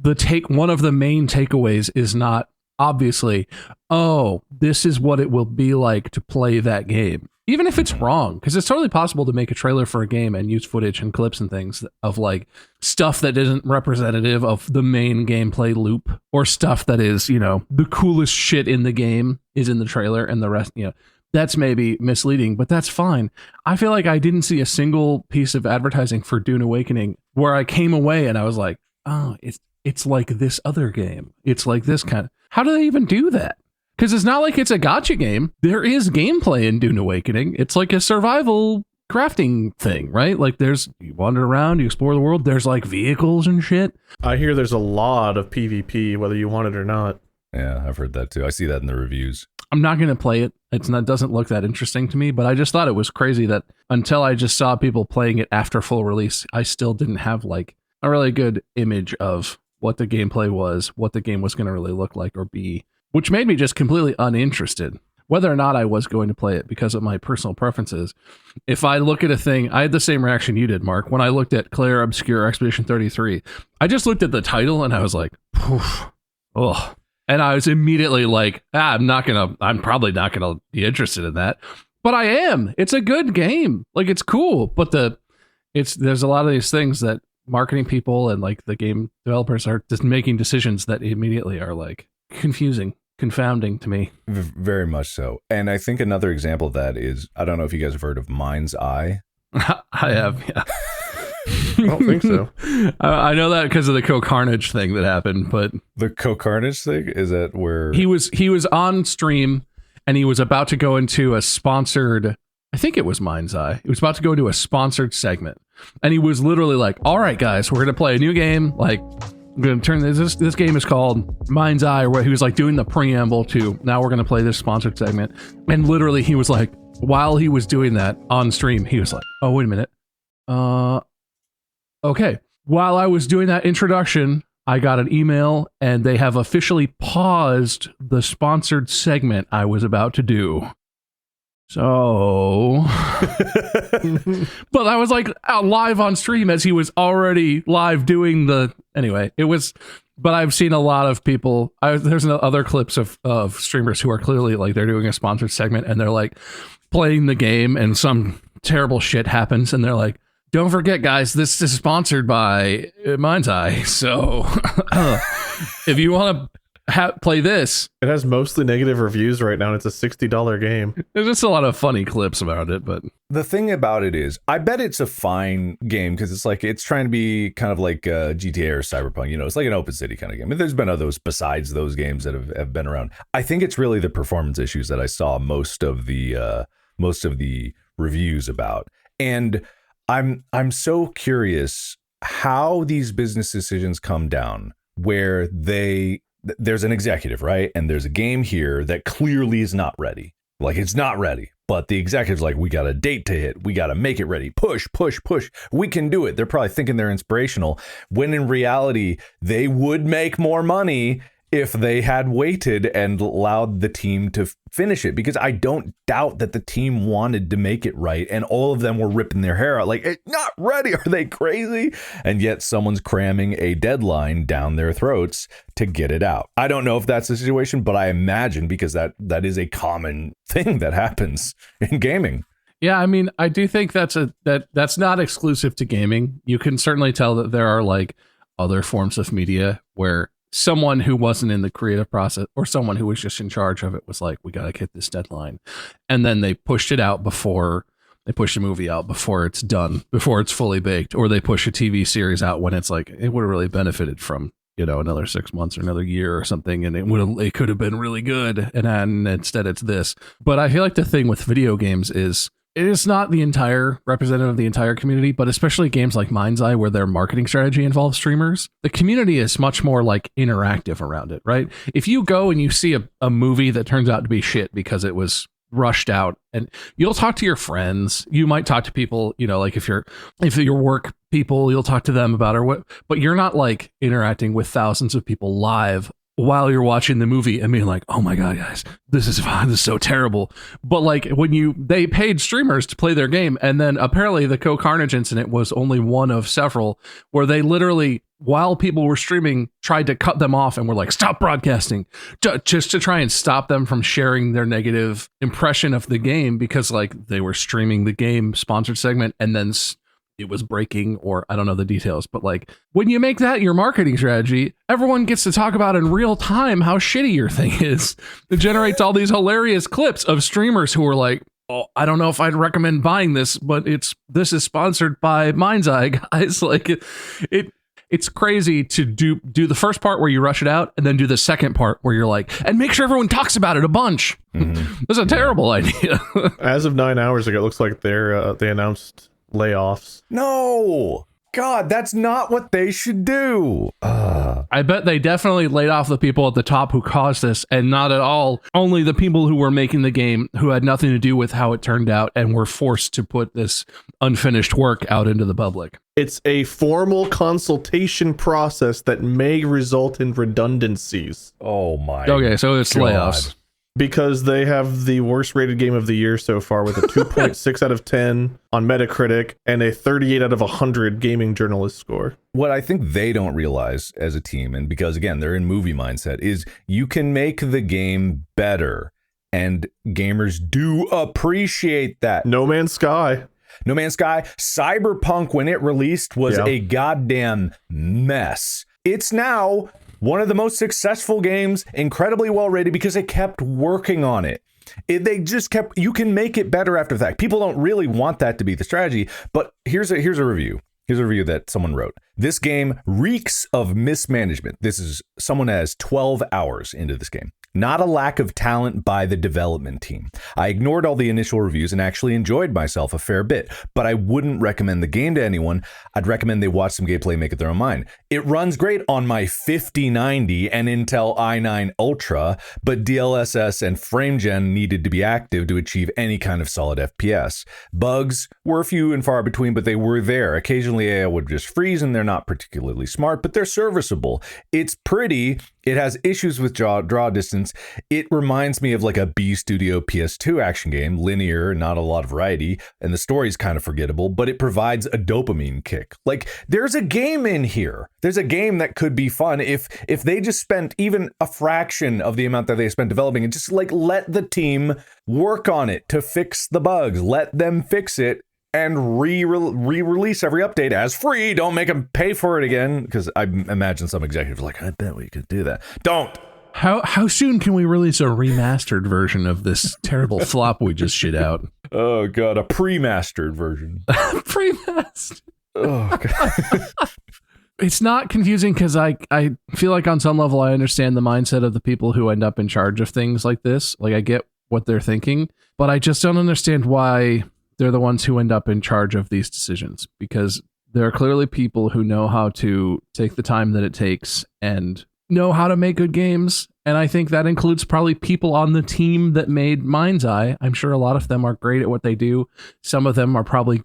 one of the main takeaways is not obviously, oh, this is what it will be like to play that game. Even if it's wrong, because it's totally possible to make a trailer for a game and use footage and clips and things of like stuff that isn't representative of the main gameplay loop, or stuff that is, the coolest shit in the game is in the trailer and the rest, that's maybe misleading, but that's fine. I feel like I didn't see a single piece of advertising for Dune Awakening where I came away and I was like, oh, it's like this other game. It's like this kind of, how do they even do that? Because it's not like it's a gacha game. There is gameplay in Dune Awakening. It's like a survival crafting thing, right? Like you wander around, you explore the world. There's like vehicles and shit. I hear there's a lot of PvP, whether you want it or not. Yeah, I've heard that too. I see that in the reviews. I'm not going to play it. It doesn't look that interesting to me, but I just thought it was crazy that until I just saw people playing it after full release, I still didn't have like a really good image of what the gameplay was, what the game was going to really look like or be, which made me just completely uninterested, whether or not I was going to play it because of my personal preferences. If I look at a thing, I had the same reaction you did, Mark, when I looked at Claire Obscure Expedition 33. I just looked at the title and I was like, ugh. And I was immediately like, I'm probably not gonna be interested in that. But I am. It's a good game. Like it's cool. But there's a lot of these things that marketing people and like the game developers are just making decisions that immediately are like confusing, confounding to me. Very much so. And I think another example of that is, I don't know if you guys have heard of Mind's Eye. I have, yeah. I don't think so. I know that because of the Co-Carnage thing that happened, but the Co-Carnage thing, is that where he was on stream and he was about to go into a sponsored, I think it was Mind's Eye. He was about to go into a sponsored segment, and he was literally like, "All right, guys, we're gonna play a new game. Like, I'm gonna turn this game is called Mind's Eye." Or what he was like doing the preamble to, now we're gonna play this sponsored segment, and literally he was like, while he was doing that on stream, he was like, "Oh, wait a minute, okay." While I was doing that introduction, I got an email and they have officially paused the sponsored segment I was about to do. So, but I was like out live on stream as he was already live doing anyway, it was, but I've seen a lot of people, there's other clips of streamers who are clearly like, they're doing a sponsored segment and they're like playing the game and some terrible shit happens and they're like, "Don't forget, guys, this is sponsored by Mind's Eye. So if you want to play this." It has mostly negative reviews right now, and it's a $60 game. There's just a lot of funny clips about it, but the thing about it is, I bet it's a fine game because it's trying to be kind of like GTA or Cyberpunk. It's like an open city kind of game. There's been others besides those games that have been around. I think it's really the performance issues that I saw most of the reviews about, and I'm so curious how these business decisions come down where there's an executive, right? And there's a game here that clearly is not ready. Like it's not ready, but the executive's like, we got a date to hit. We got to make it ready. Push. We can do it. They're probably thinking they're inspirational when in reality, they would make more money if they had waited and allowed the team to finish it, because I don't doubt that the team wanted to make it right and all of them were ripping their hair out like, it's not ready. Are they crazy? And yet someone's cramming a deadline down their throats to get it out. I don't know if that's the situation, but I imagine, because that is a common thing that happens in gaming. Yeah, I mean, I do think that's not exclusive to gaming. You can certainly tell that there are like other forms of media where someone who wasn't in the creative process or someone who was just in charge of it was like, we got to hit this deadline. And then they pushed it out before They push a movie out before it's done, before it's fully baked, or they push a TV series out when it's like, it would have really benefited from, another 6 months or another year or something, and it could have been really good, and instead it's this. But I feel like the thing with video games is it is not the entire representative of the entire community, but especially games like Mind's Eye, where their marketing strategy involves streamers. The community is much more like interactive around it, right? If you go and you see a movie that turns out to be shit because it was rushed out, and you'll talk to your friends, you might talk to people, like if your work people, you'll talk to them about it, but you're not like interacting with thousands of people live while you're watching the movie and being like, oh my God, guys, this is so terrible. But like when they paid streamers to play their game, and then apparently the Co-Carnage incident was only one of several where they literally, while people were streaming, tried to cut them off and were like, stop broadcasting, just to try and stop them from sharing their negative impression of the game, because like they were streaming the game sponsored segment and then it was breaking, or I don't know the details, but like when you make that your marketing strategy, everyone gets to talk about in real time how shitty your thing is. It generates all these hilarious clips of streamers who are like, oh, I don't know if I'd recommend buying this, but this is sponsored by Mind's Eye, guys. Like it's crazy to do the first part where you rush it out, and then do the second part where you're like, and make sure everyone talks about it a bunch. Mm-hmm. That's a terrible idea. As of 9 hours ago, it looks like they announced layoffs. No, God, that's not what they should do. I bet they definitely laid off the people at the top who caused this, and not at all only the people who were making the game, who had nothing to do with how it turned out and were forced to put this unfinished work out into the public. It's a formal consultation process that may result in redundancies. Oh my. Okay, so it's God. layoffs. Because they have the worst rated game of the year so far, with a 2.6 out of 10 on Metacritic and a 38 out of 100 gaming journalist score. What I think they don't realize as a team, and because again, they're in movie mindset, is you can make the game better, and gamers do appreciate that. No Man's Sky. Cyberpunk, when it released, was a goddamn mess. It's now one of the most successful games, incredibly well rated, because they kept working on it. You can make it better after the fact. People don't really want that to be the strategy, but here's a review. Here's a review that someone wrote. This game reeks of mismanagement. This is someone that has 12 hours into this game. Not a lack of talent by the development team. I ignored all the initial reviews and actually enjoyed myself a fair bit, but I wouldn't recommend the game to anyone. I'd recommend they watch some gameplay and make it their own mind. It runs great on my 5090 and Intel i9 Ultra, but DLSS and FrameGen needed to be active to achieve any kind of solid FPS. Bugs were few and far between, but they were there. Occasionally AI would just freeze, and they're not particularly smart, but they're serviceable. It's pretty. It has issues with draw distance. It reminds me of like a B Studio PS2 action game, linear, not a lot of variety, and the story's kind of forgettable, but it provides a dopamine kick. Like, there's a game in here. There's a game that could be fun if they just spent even a fraction of the amount that they spent developing and just like let the team work on it to fix the bugs. Let them fix it and re-release every update as free. Don't make them pay for it again, because I imagine some executives are like, I bet we could do that. Don't. How soon can we release a remastered version of this terrible flop we just shit out? Oh God, a pre-mastered version. Pre-mastered. Oh God. It's not confusing because I feel like on some level I understand the mindset of the people who end up in charge of things like this. Like, I get what they're thinking, but I just don't understand why they're the ones who end up in charge of these decisions, because there are clearly people who know how to take the time that it takes and know how to make good games. And I think that includes probably people on the team that made Mind's Eye. I'm sure a lot of them are great at what they do. Some of them are probably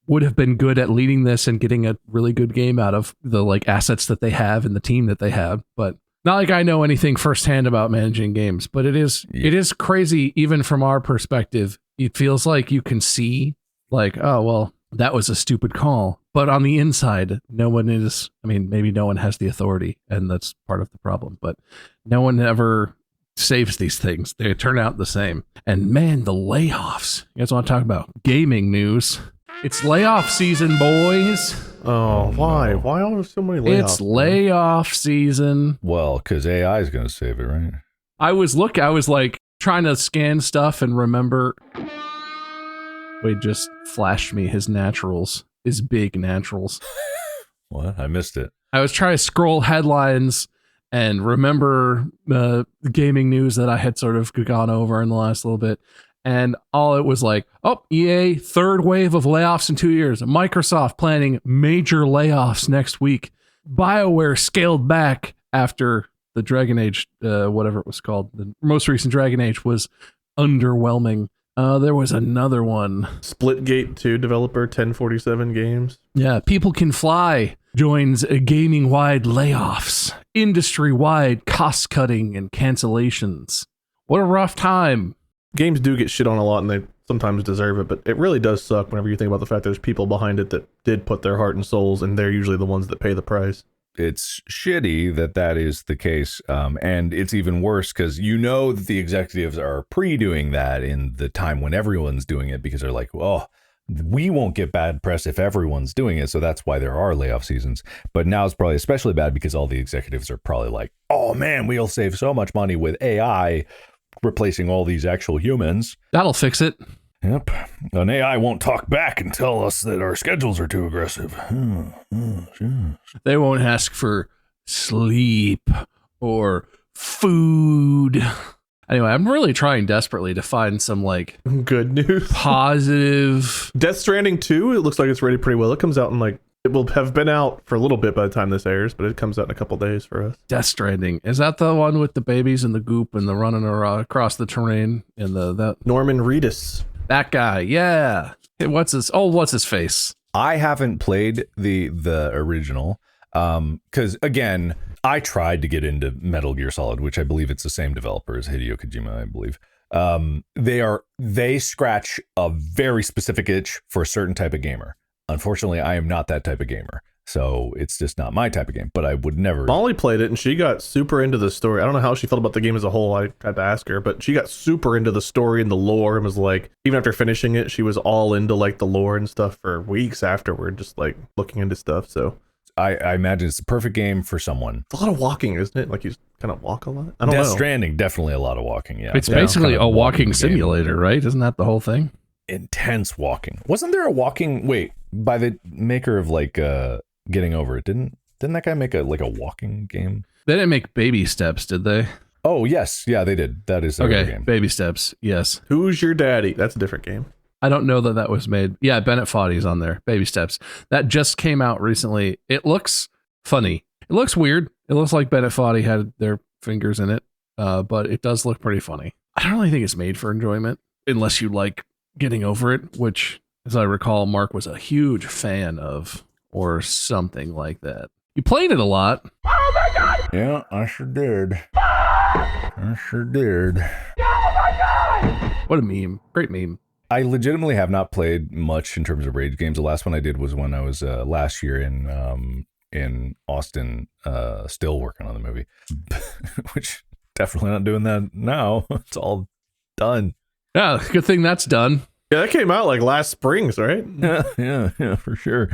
would have been good at leading this and getting a really good game out of the like assets that they have and the team that they have. But not like I know anything firsthand about managing games, but it is crazy. Even from our perspective, it feels like you can see like, oh, well, that was a stupid call. But on the inside, no one is, I mean, maybe no one has the authority, and that's part of the problem, but no one ever saves these things. They turn out the same. And man, the layoffs. You guys want to talk about gaming news? It's layoff season, boys. Oh, why? Why are there so many layoffs? It's layoff season. Well, because AI is going to save it, right? I was like trying to scan stuff and remember. Wade just flashed me his naturals, his big naturals. What? I missed it. I was trying to scroll headlines and remember the gaming news that I had sort of gone over in the last little bit. And all it was like, oh, EA, third wave of layoffs in 2 years. Microsoft planning major layoffs next week. BioWare scaled back after the Dragon Age, whatever it was called. The most recent Dragon Age was underwhelming. There was another one. Splitgate 2 developer 1047 Games. Yeah, People Can Fly joins gaming-wide layoffs, industry-wide cost-cutting and cancellations. What a rough time. Games do get shit on a lot, and they sometimes deserve it, but it really does suck whenever you think about the fact there's people behind it that did put their heart and souls, and they're usually the ones that pay the price. It's shitty that is the case, and it's even worse because you know that the executives are pre-doing that in the time when everyone's doing it, because they're like, oh, we won't get bad press if everyone's doing it, so that's why there are layoff seasons. But now it's probably especially bad because all the executives are probably like, oh man, we'll save so much money with AI replacing all these actual humans. That'll fix it. Yep. An AI won't talk back and tell us that our schedules are too aggressive. They won't ask for sleep or food. Anyway, I'm really trying desperately to find some like Good news. positive. Death Stranding 2, it looks like it's ready pretty well. It comes out in it will have been out for a little bit by the time this airs, but it comes out in a couple days for us. Death Stranding. Is that the one with the babies and the goop and the running across the terrain and that Norman Reedus. that guy? Yeah. What's his face? I haven't played the original because again, I tried to get into Metal Gear Solid, which I believe it's the same developer as Hideo Kojima, I believe. They scratch a very specific itch for a certain type of gamer. Unfortunately, I am not that type of gamer, so it's just not my type of game, but I would never. Molly played it and she got super into the story. I don't know how she felt about the game as a whole. I had to ask her, but she got super into the story and the lore and was like, even after finishing it, she was all into like the lore and stuff for weeks afterward, just like looking into stuff. So I imagine it's the perfect game for someone. it's a lot of walking, isn't it? Like you kind of walk a lot. I don't Death know. Stranding, definitely a lot of walking. Yeah, It's basically kind of a walking game. simulator, right? Isn't that the whole thing? Intense walking. Wasn't there a walking? Wait, by the maker of like Getting Over It? Didn't that guy make a walking game? They didn't make Baby Steps, did they? Oh yes, yeah, they did. That is their Okay, game. Baby Steps. Yes. Who's Your Daddy? That's a different game. I don't know that was made. Yeah, Bennett Foddy's on there. Baby Steps. That just came out recently. It looks funny. It looks weird. It looks like Bennett Foddy had their fingers in it, but it does look pretty funny. I don't really think it's made for enjoyment unless you like Getting Over It, which, as I recall, Mark was a huge fan of, or something like that. You played it a lot. Yeah, I sure did. What a meme. Great meme. I legitimately have not played much in terms of rage games. The last one I did was when I was last year in Austin, still working on the movie, which definitely not doing that now. It's all done. Yeah, good thing that's done. Yeah, that came out like last spring, right? Yeah, for sure.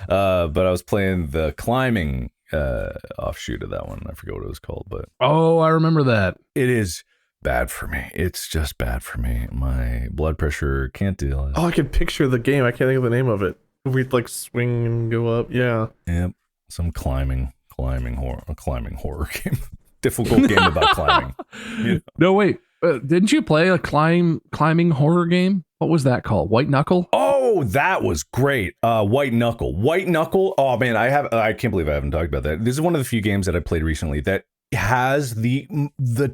But I was playing the climbing offshoot of that one. I forget what it was called, but Oh, I remember that. it is bad for me. It's just bad for me. My blood pressure can't deal it. Oh, I can picture the game. I can't think of the name of it. We'd like swing and go up. Yeah. Yep. Some climbing horror game. Difficult game about climbing. You know? No, wait. Didn't you play a climbing horror game? What was that called? White Knuckle? Oh, that was great. White Knuckle. Oh man, I can't believe I haven't talked about that. This is one of the few games that I played recently that has the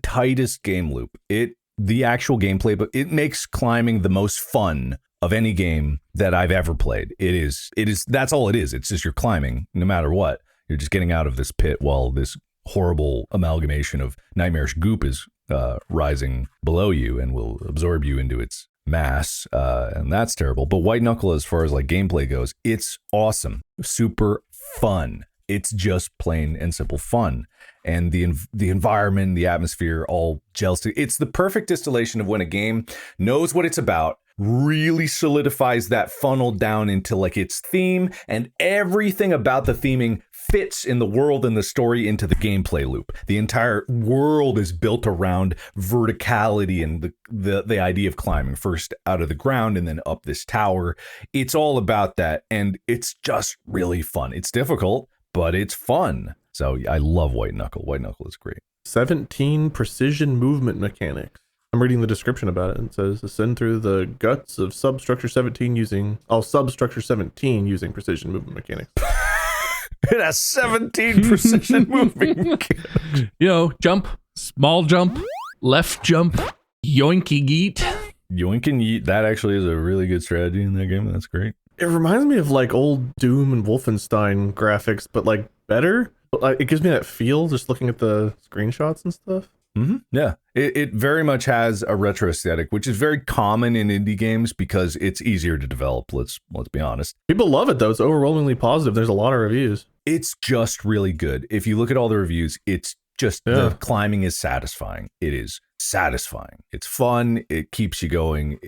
tightest game loop. The actual gameplay, but it makes climbing the most fun of any game that I've ever played. It is that's all it is. It's just you're climbing no matter what. You're just getting out of this pit while this horrible amalgamation of nightmarish goop is rising below you and will absorb you into its mass, and that's terrible. But White Knuckle, as far as like gameplay goes, it's awesome, super fun. It's just plain and simple fun, and the environment, the atmosphere, all gels. It's the perfect distillation of when a game knows what it's about, really solidifies that funnel down into like its theme, and everything about the theming fits in the world and the story into the gameplay loop. The entire world is built around verticality and the idea of climbing first out of the ground and then up this tower. It's all about that, and it's just really fun. It's difficult, but it's fun. So I love White Knuckle. White Knuckle is great. 17 precision movement mechanics. I'm reading the description about it. It says ascend through the guts of substructure 17 using precision movement mechanics. It has 17 precision moving mechanics. Jump, small jump, left jump, yoinky yeet. Yoink and yeet. That actually is a really good strategy in that game. That's great. It reminds me of like old Doom and Wolfenstein graphics, but like better. It gives me that feel just looking at the screenshots and stuff. Mm-hmm. Yeah, it very much has a retro aesthetic, which is very common in indie games because it's easier to develop. Let's be honest. People love it though. It's overwhelmingly positive. There's a lot of reviews. It's just really good. If you look at all the reviews, it's just the climbing is satisfying. It is satisfying. It's fun. It keeps you going.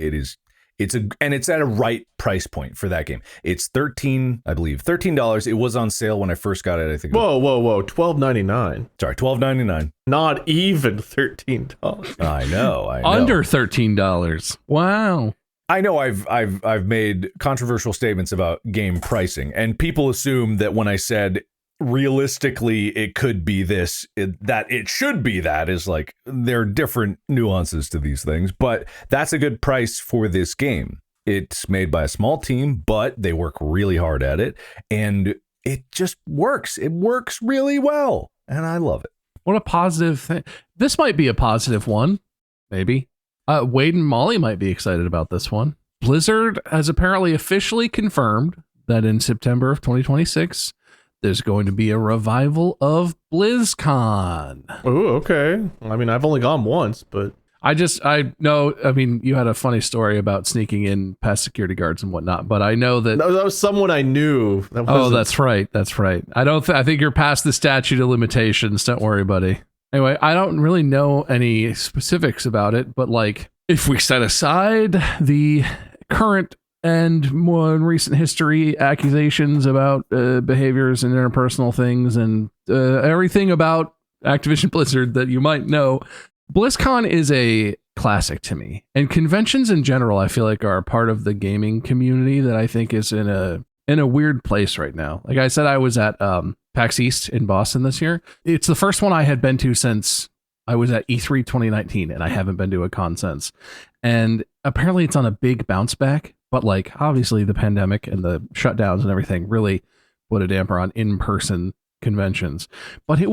And it's at a right price point for that game. It's $13. It was on sale when I first got it. I think. Whoa! $12.99. Sorry, $12.99. Not even $13. I know. Under $13. Wow. I know. I've made controversial statements about game pricing, and people assume that when I said realistically it could be this, that it should be that, is like there are different nuances to these things, but that's a good price for this game. It's made by a small team, but they work really hard at it, and it just works. It works really well, and I love it. What a positive thing. This might be a positive one, maybe. Wade and Molly might be excited about this one. Blizzard has apparently officially confirmed that in September of 2026, there's going to be a revival of BlizzCon. Oh, okay. I mean, I've only gone once, but I know. I mean, you had a funny story about sneaking in past security guards and whatnot, but I know that that was someone I knew. That's right. I think you're past the statute of limitations. Don't worry, buddy. Anyway, I don't really know any specifics about it, but like, if we set aside the current and more recent history accusations about behaviors and interpersonal things and everything about Activision Blizzard that you might know, BlizzCon is a classic to me. And conventions in general, I feel like, are a part of the gaming community that I think is in a weird place right now. Like I said, I was at PAX East in Boston this year. It's the first one I had been to since I was at E3 2019, and I haven't been to a con since. And apparently it's on a big bounce back, but like obviously the pandemic and the shutdowns and everything really put a damper on in-person conventions. But it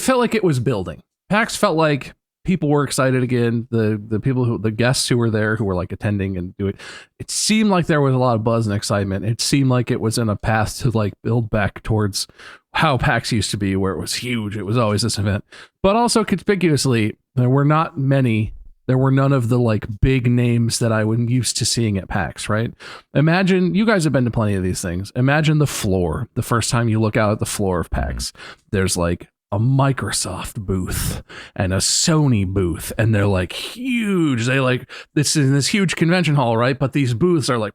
felt like it was building. PAX felt like people were excited again. The guests who were there, who were like attending and doing it seemed like there was a lot of buzz and excitement. It seemed like it was in a path to like build back towards how PAX used to be, where it was huge. It was always this event, but also conspicuously, there were none of the like big names that I was used to seeing at PAX, right? Imagine, you guys have been to plenty of these things. Imagine the floor. The first time you look out at the floor of PAX, there's like a Microsoft booth and a Sony booth, and they're like huge. They like, this is this huge convention hall, right? But these booths are like,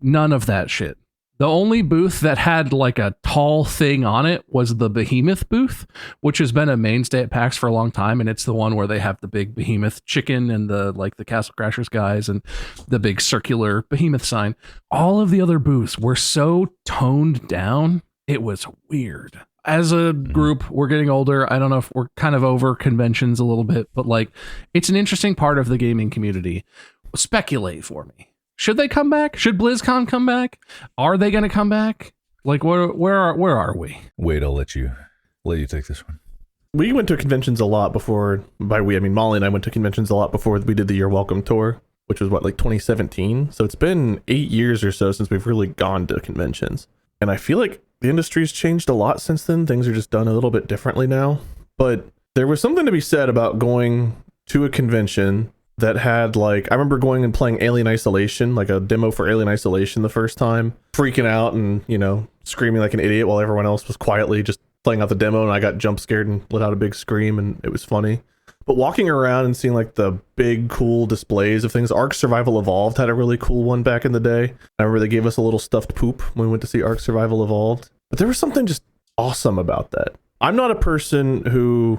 none of that shit. The only booth that had like a tall thing on it was the Behemoth booth, which has been a mainstay at PAX for a long time. And it's the one where they have the big Behemoth chicken and the Castle Crashers guys and the big circular Behemoth sign. All of the other booths were so toned down. It was weird. As a group, we're getting older. I don't know if we're kind of over conventions a little bit, but like, it's an interesting part of the gaming community. Speculate for me. Should they come back? Should BlizzCon come back? Are they going to come back? Like, where are we? Wait, I'll let you take this one. We went to conventions a lot before. By we, I mean Molly and I went to conventions a lot before we did the You're Welcome tour, which was like 2017. So it's been 8 years or so since we've really gone to conventions. And I feel like the industry's changed a lot since then. Things are just done a little bit differently now. But there was something to be said about going to a convention that had like, I remember going and playing Alien Isolation, like a demo for Alien Isolation the first time, freaking out and, screaming like an idiot while everyone else was quietly just playing out the demo, and I got jump scared and let out a big scream, and it was funny. But walking around and seeing like the big cool displays of things, Ark Survival Evolved had a really cool one back in the day. I remember they gave us a little stuffed poop when we went to see Ark Survival Evolved. But there was something just awesome about that. I'm not a person who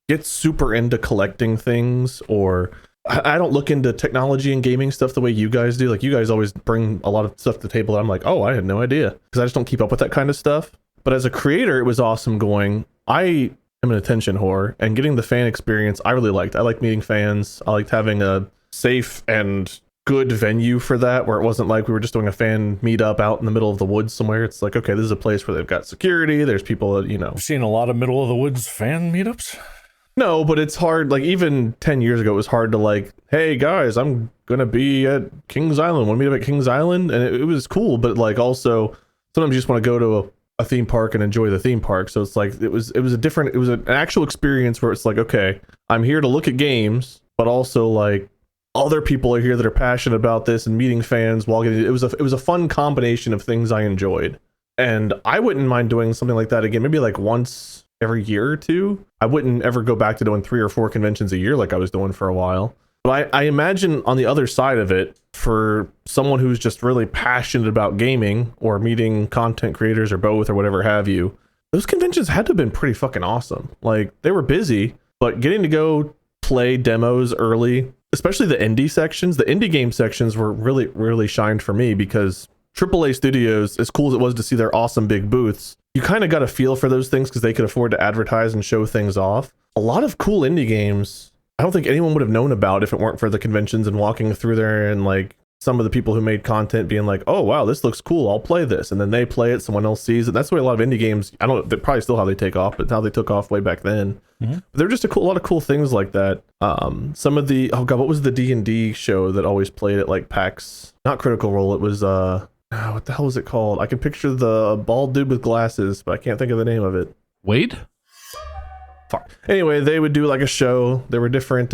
gets super into collecting things, or I don't look into technology and gaming stuff the way you guys do. Like, you guys always bring a lot of stuff to the table that I'm like, oh, I had no idea, because I just don't keep up with that kind of stuff. But as a creator, it was awesome going, I am an attention whore, and getting the fan experience I really liked. I liked meeting fans. I liked having a safe and good venue for that, where it wasn't like we were just doing a fan meetup out in the middle of the woods somewhere. It's like, okay, this is a place where they've got security. There's people that, you know. I've seen a lot of middle of the woods fan meetups. No, but it's hard. Like, even 10 years ago, it was hard to like, hey guys, I'm going to be at Kings Island. Want to meet up at Kings Island? And it was cool, but like also sometimes you just want to go to a theme park and enjoy the theme park. So it's like, it was an actual experience where it's like, okay, I'm here to look at games, but also like other people are here that are passionate about this, and meeting fans while getting, it was a fun combination of things I enjoyed. And I wouldn't mind doing something like that again, maybe like once every year or two. I wouldn't ever go back to doing 3 or 4 conventions a year like I was doing for a while. But I imagine on the other side of it, for someone who's just really passionate about gaming or meeting content creators or both or whatever have you, those conventions had to have been pretty fucking awesome. Like, they were busy, but getting to go play demos early, especially the indie sections, the indie game sections were really, really shined for me, because AAA studios, as cool as it was to see their awesome big booths, you kind of got a feel for those things because they could afford to advertise and show things off. A lot of cool indie games I don't think anyone would have known about if it weren't for the conventions and walking through there, and like some of the people who made content being like, oh wow, this looks cool, I'll play this, and then they play it, someone else sees it. That's the way a lot of indie games, I don't know, they're probably still how they take off, but how they took off way back then. But they're just a lot of cool things like that. Some of the, oh god, what was the D&D show that always played at like PAX? Not Critical Role, it was what the hell was it called? I can picture the bald dude with glasses, but I can't think of the name of it. Wade? Fuck. Anyway, they would do like a show. There were different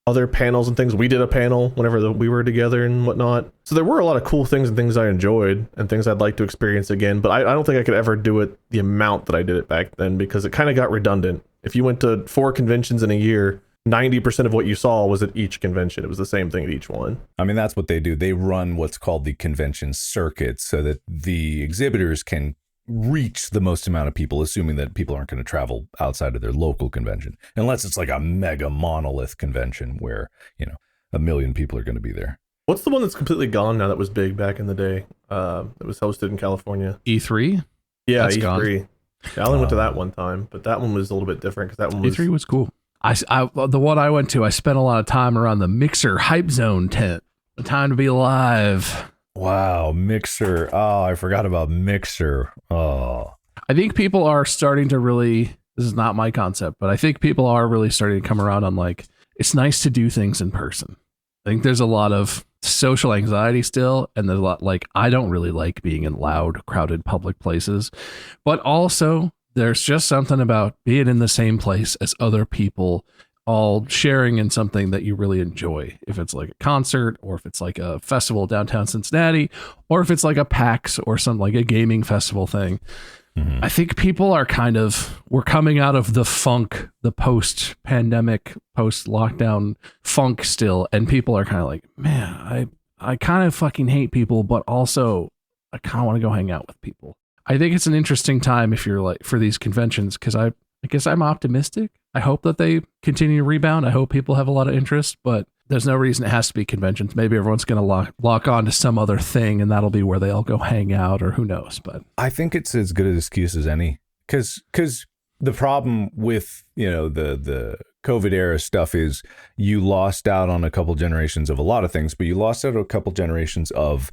other panels and things. We did a panel whenever we were together and whatnot. So there were a lot of cool things and things I enjoyed and things I'd like to experience again. But I don't think I could ever do it the amount that I did it back then, because it kind of got redundant. If you went to 4 conventions in a year, 90% of what you saw was at each convention. It was the same thing at each one. I mean, that's what they do. They run what's called the convention circuit so that the exhibitors can reach the most amount of people, assuming that people aren't going to travel outside of their local convention, unless it's like a mega monolith convention where, you know, 1 million people are going to be there. What's the one that's completely gone now that was big back in the day? That was hosted in California. E3? Yeah, That's E3. gone. Yeah, I only went to that one time, but that one was a little bit different because that one was E3 was cool. The one I went to, I spent a lot of time around the Mixer Hype Zone tent. The time to be alive. Wow, Mixer. Oh, I forgot about Mixer. Oh. I think people are starting to really, this is not my concept, but I think people are really starting to come around on like, it's nice to do things in person. I think there's a lot of social anxiety still, and there's a lot like, I don't really like being in loud, crowded public places, but also there's just something about being in the same place as other people, all sharing in something that you really enjoy. If it's like a concert, or if it's like a festival downtown Cincinnati, or if it's like a PAX or some like a gaming festival thing. I think people are we're coming out of the funk, the post-pandemic, post-lockdown funk still, and people are kind of like, man, I kind of fucking hate people, but also I kind of want to go hang out with people. I think it's an interesting time if you're like for these conventions, because I guess I'm optimistic. I hope that they continue to rebound. I hope people have a lot of interest, but there's no reason it has to be conventions. Maybe everyone's going to lock on to some other thing, and that'll be where they all go hang out, or who knows. But I think it's as good an excuse as any, because the problem with, you know, the COVID era stuff is you lost out on a couple generations of a lot of things, but you lost out on a couple generations of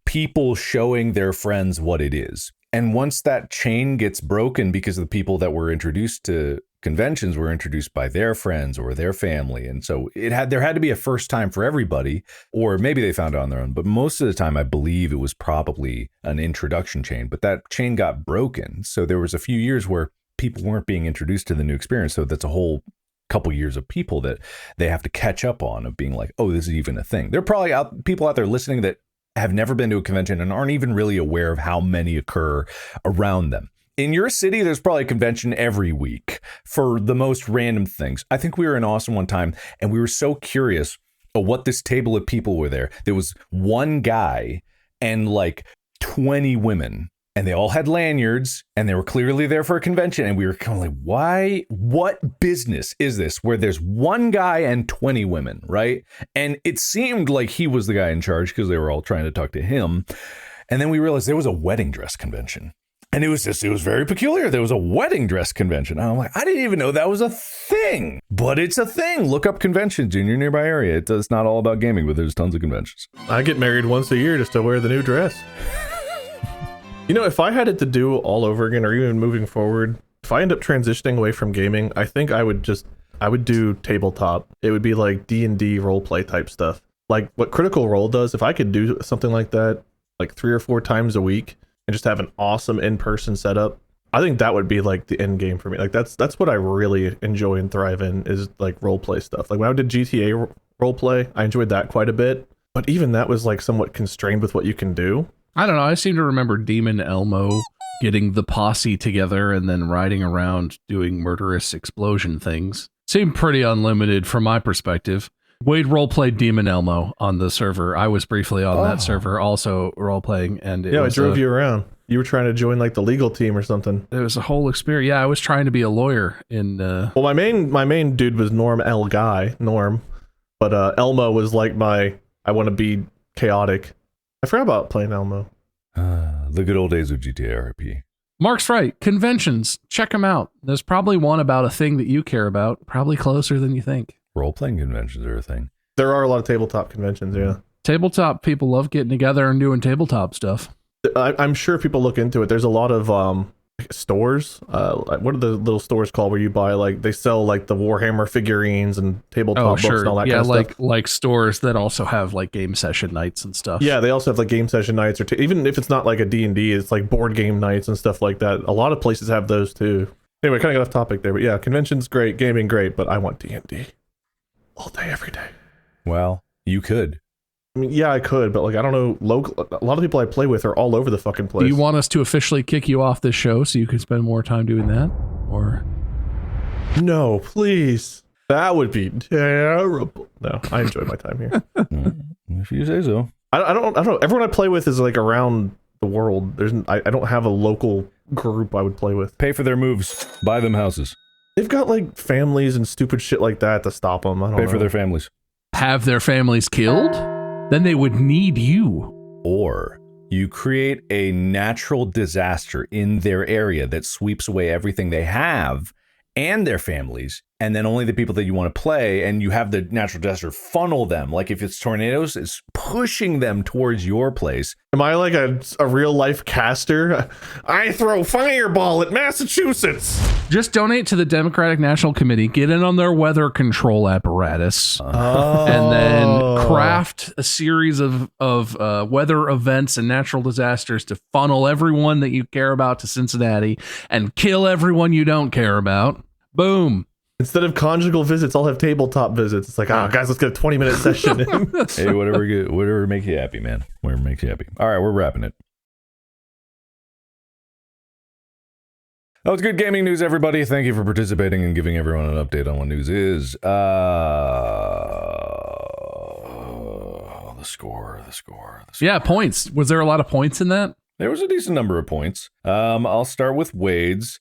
people showing their friends what it is. And once that chain gets broken, because of the people that were introduced to conventions were introduced by their friends or their family, and so there had to be a first time for everybody, or maybe they found it on their own, but most of the time I believe it was probably an introduction chain, but that chain got broken. So there was a few years where people weren't being introduced to the new experience. So that's a whole couple years of people that they have to catch up on, of being like, oh, this is even a thing. There are probably people out there listening that have never been to a convention and aren't even really aware of how many occur around them. In your city, there's probably a convention every week for the most random things. I think we were in Austin one time, and we were so curious of what this table of people were there. There was one guy and like 20 women, and they all had lanyards, and they were clearly there for a convention. And we were kind of like, why? What business is this where there's one guy and 20 women, right? And it seemed like he was the guy in charge because they were all trying to talk to him. And then we realized there was a wedding dress convention. And it was very peculiar. There was a wedding dress convention. And I'm like, I didn't even know that was a thing. But it's a thing. Look up conventions in your nearby area. It's not all about gaming, but there's tons of conventions. I get married once a year just to wear the new dress. You know, if I had it to do all over again, or even moving forward, if I end up transitioning away from gaming, I think I would do tabletop. It would be like D&D roleplay type stuff. Like what Critical Role does, if I could do something like that, like 3 or 4 times a week, and just have an awesome in-person setup, I think that would be like the end game for me. Like that's what I really enjoy and thrive in, is like roleplay stuff. Like when I did GTA roleplay, I enjoyed that quite a bit, but even that was like somewhat constrained with what you can do. I don't know. I seem to remember Demon Elmo getting the posse together and then riding around doing murderous explosion things. Seemed pretty unlimited from my perspective. Wade roleplayed Demon Elmo on the server. I was briefly on that server, also roleplaying, and I drove you around. You were trying to join like the legal team or something. It was a whole experience. Yeah, I was trying to be a lawyer in. Well, my main dude was Norm, but Elmo was like I want to be chaotic. I forgot about playing Elmo. The good old days of GTA RP. Mark's right. Conventions, check them out. There's probably one about a thing that you care about, probably closer than you think. Role-playing conventions are a thing. There are a lot of tabletop conventions, yeah. Tabletop people love getting together and doing tabletop stuff. I'm sure people look into it. There's a lot of stores. What are the little stores called where you buy, like, they sell like the Warhammer figurines and tabletop books and all that kind of stuff? Like stores that also have like game session nights and stuff. Yeah, they also have like game session nights, or even if it's not like a D&D, it's like board game nights and stuff like that. A lot of places have those too. Anyway, kind of got off topic there, but yeah, conventions great, gaming great, but I want D&D. All day, every day. Well, you could. I mean, yeah, I could, but like, I don't know. A lot of people I play with are all over the fucking place. Do you want us to officially kick you off this show so you can spend more time doing that? Or no, please. That would be terrible. No, I enjoy my time here. If you say so. I don't know. Everyone I play with is like around the world. I don't have a local group I would play with. Pay for their moves. Buy them houses. They've got like families and stupid shit like that to stop them. I don't know. Pay for their families. Have their families killed? Then they would need you. Or you create a natural disaster in their area that sweeps away everything they have and their families, and then only the people that you want to play, and you have the natural disaster funnel them. Like if it's tornadoes, it's pushing them towards your place. Am I like a real life caster? I throw fireball at Massachusetts. Just donate to the Democratic National Committee, get in on their weather control apparatus, and then craft a series of weather events and natural disasters to funnel everyone that you care about to Cincinnati and kill everyone you don't care about. Boom. Instead of conjugal visits, I'll have tabletop visits. It's like, guys, let's get a 20-minute session in. Hey, whatever makes you happy, man. Whatever makes you happy. All right, we're wrapping it. That was good gaming news, everybody. Thank you for participating and giving everyone an update on what news is. The score. Yeah, points. Was there a lot of points in that? There was a decent number of points. I'll start with Wade's.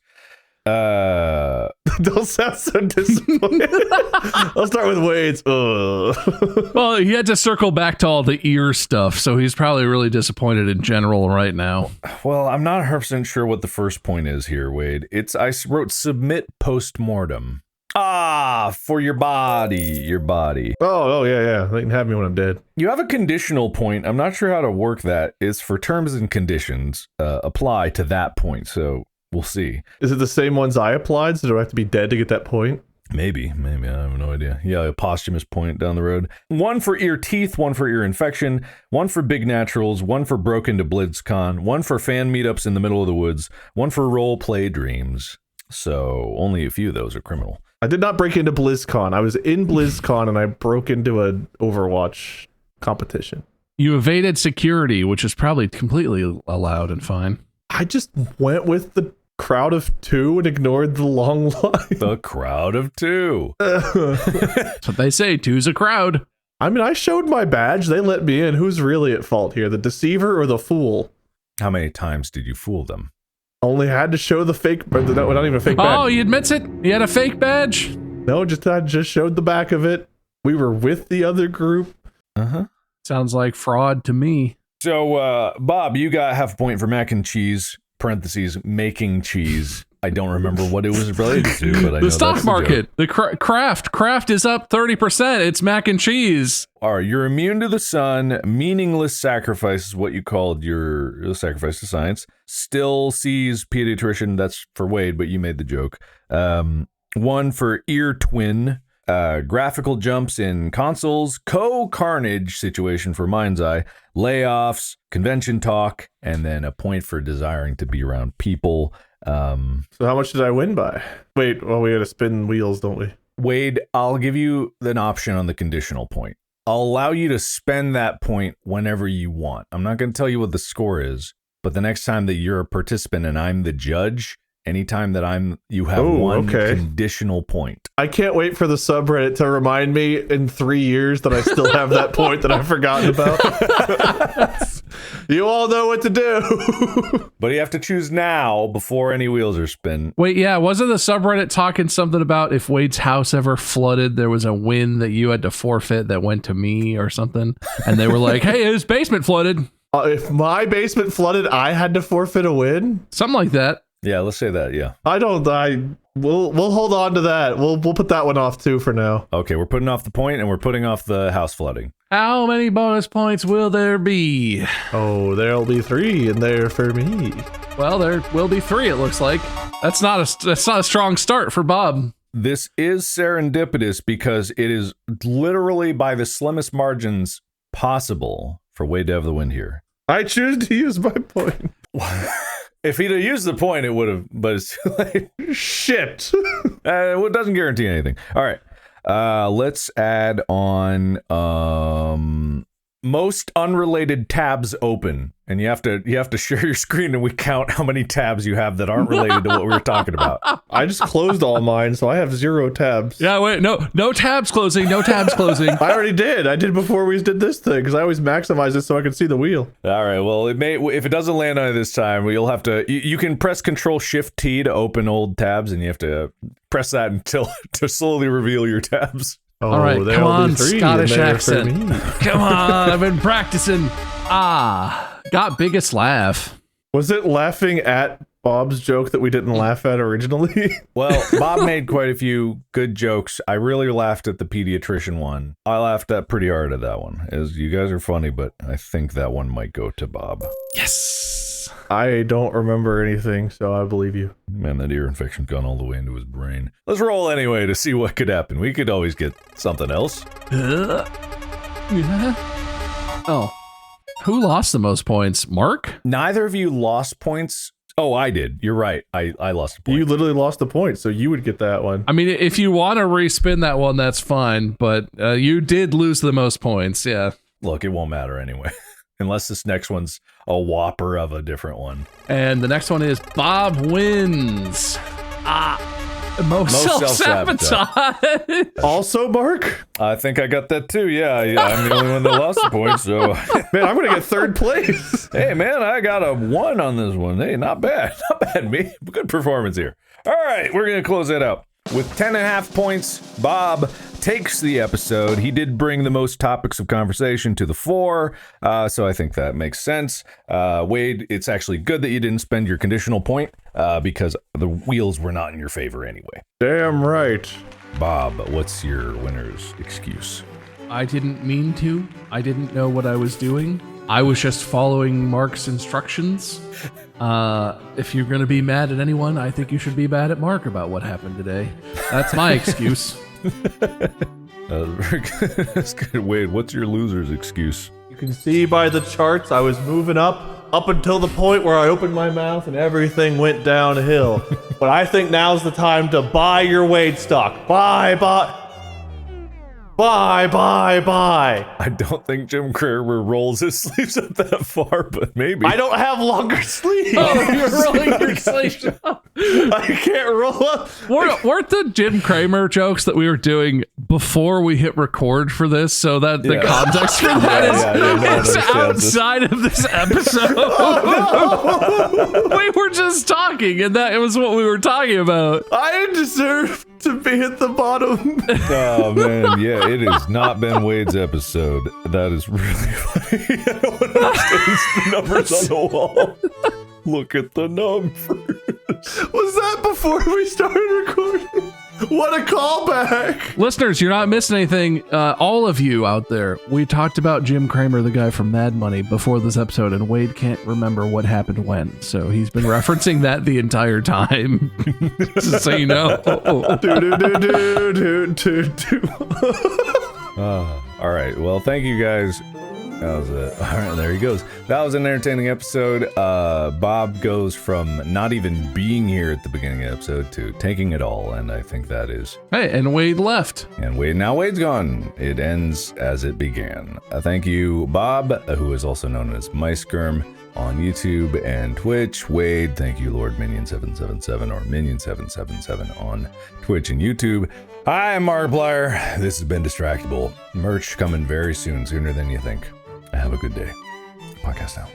Don't sound so disappointed. I'll start with Wade's. Well, he had to circle back to all the ear stuff, so he's probably really disappointed in general right now. Well, I'm not 100% sure what the first point is here, Wade. I wrote submit post-mortem. For your body. Oh, yeah. They can have me when I'm dead. You have a conditional point. I'm not sure how to work that. It's for terms and conditions apply to that point, so we'll see. Is it the same ones I applied? So do I have to be dead to get that point? Maybe. I have no idea. Yeah, a posthumous point down the road. 1 for ear teeth, 1 for ear infection, 1 for big naturals, 1 for broken to BlizzCon, 1 for fan meetups in the middle of the woods, 1 for role play dreams. So only a few of those are criminal. I did not break into BlizzCon. I was in BlizzCon and I broke into an Overwatch competition. You evaded security, which is probably completely allowed and fine. I just went with the crowd of two and ignored the long line. The crowd of two. That's what they say. Two's a crowd. I mean, I showed my badge. They let me in. Who's really at fault here? The deceiver or the fool? How many times did you fool them? Only had to show the fake, but not even a fake badge. Oh, he admits it? He had a fake badge? No, I just showed the back of it. We were with the other group. Uh-huh. Sounds like fraud to me. So, Bob, you got half a point for mac and cheese, parentheses, making cheese. I don't remember what it was related to, but I know The stock that's market. The Kraft is up 30%. It's mac and cheese. All right, you're immune to the sun. Meaningless sacrifice is what you called your sacrifice to science. Still sees pediatrician. That's for Wade, but you made the joke. One for ear twin. Graphical jumps in consoles. Co-carnage situation for Mind's Eye. Layoffs. Convention talk. And then a point for desiring to be around people. So how much did I win by? Wait, well, we got to spin wheels, don't we? Wade, I'll give you an option on the conditional point. I'll allow you to spend that point whenever you want. I'm not going to tell you what the score is, but the next time that you're a participant and I'm the judge, anytime that you have one conditional point. I can't wait for the subreddit to remind me in 3 years that I still have that point that I've forgotten about. You all know what to do. But you have to choose now before any wheels are spin. Wait, yeah, wasn't the subreddit talking something about if Wade's house ever flooded, there was a win that you had to forfeit that went to me or something? And they were like, hey, his basement flooded. If my basement flooded, I had to forfeit a win? Something like that. Yeah, let's say that, yeah. We'll hold on to that. We'll put that one off too for now. Okay, we're putting off the point and we're putting off the house flooding. How many bonus points will there be? Oh, there'll be 3 in there for me. Well, there will be 3, it looks like. That's not a strong start for Bob. This is serendipitous because it is literally by the slimmest margins possible for Wade to have the win here. I choose to use my point. If he'd have used the point, it would have, but it's too late. Shit. It doesn't guarantee anything. All right. Let's add on most unrelated tabs open. And you have to share your screen and we count how many tabs you have that aren't related to what we were talking about. I just closed all mine, so I have 0 tabs. Yeah, wait, no tabs closing, no tabs closing. I already did. I did before we did this thing because I always maximize it so I can see the wheel. All right. Well, if it doesn't land on it this time, you'll have to. You can press Control-Shift-T to open old tabs, and you have to press that to slowly reveal your tabs. Oh, all right, come on, 3 Scottish in there accent. for me. Come on, I've been practicing. Got biggest laugh. Was it laughing at Bob's joke that we didn't laugh at originally? Well, Bob made quite a few good jokes. I really laughed at the pediatrician one. I laughed pretty hard at that one. You guys are funny, but I think that one might go to Bob. Yes. I don't remember anything, so I believe you. Man, that ear infection's gone all the way into his brain. Let's roll anyway to see what could happen. We could always get something else. Oh. Who lost the most points? Mark? Neither of you lost points. Oh, I did. You're right. I lost a point. You literally lost a point, so you would get that one. I mean, if you want to respin that one, that's fine. But you did lose the most points. Yeah. Look, it won't matter anyway. Unless this next one's a whopper of a different one. And the next one is Bob wins. Most self-sabotage. Also, Mark? I think I got that too. Yeah, I'm the only one that lost the point, so. Man, I'm going to get 3rd place. Hey, man, I got a 1 on this one. Hey, not bad. Not bad, me. Good performance here. All right, we're going to close that out. With 10.5 points, Bob takes the episode. He did bring the most topics of conversation to the fore, so I think that makes sense. Wade, it's actually good that you didn't spend your conditional point because the wheels were not in your favor anyway. Damn right. Bob, what's your winner's excuse? I didn't mean to. I didn't know what I was doing. I was just following Mark's instructions. If you're going to be mad at anyone, I think you should be mad at Mark about what happened today. That's my excuse. That's good. Wade, what's your loser's excuse? You can see by the charts I was moving up until the point where I opened my mouth and everything went downhill. But I think now's the time to buy your Wade stock. Buy. I don't think Jim Cramer rolls his sleeves up that far, but maybe. I don't have longer sleeves. Oh, you're rolling your sleeves up. I can't roll up. Weren't the Jim Cramer jokes that we were doing before we hit record for this, so that the context for that is outside of this episode? We were just talking, and that it was what we were talking about. I deserve to be at the bottom. Oh man, yeah, it has not been Wade's episode. That is really funny. I don't understand the numbers on the wall. Look at the numbers. Was that before we started recording? What a callback. Listeners, you're not missing anything. All of you out there, we talked about Jim Cramer, the guy from Mad Money, before this episode, and Wade can't remember what happened when. So he's been referencing that the entire time. Just so you know. All right. Well, thank you guys. That was it. All right, there he goes. That was an entertaining episode. Bob goes from not even being here at the beginning of the episode to taking it all, and I think that is. Hey, and Wade left. And Wade's gone. It ends as it began. Thank you, Bob, who is also known as MiceGerm on YouTube and Twitch. Wade, thank you, Lord Minion777 or Minion777 on Twitch and YouTube. I'm Markiplier. This has been Distractible. Merch coming very soon, sooner than you think. Have a good day. Podcast out.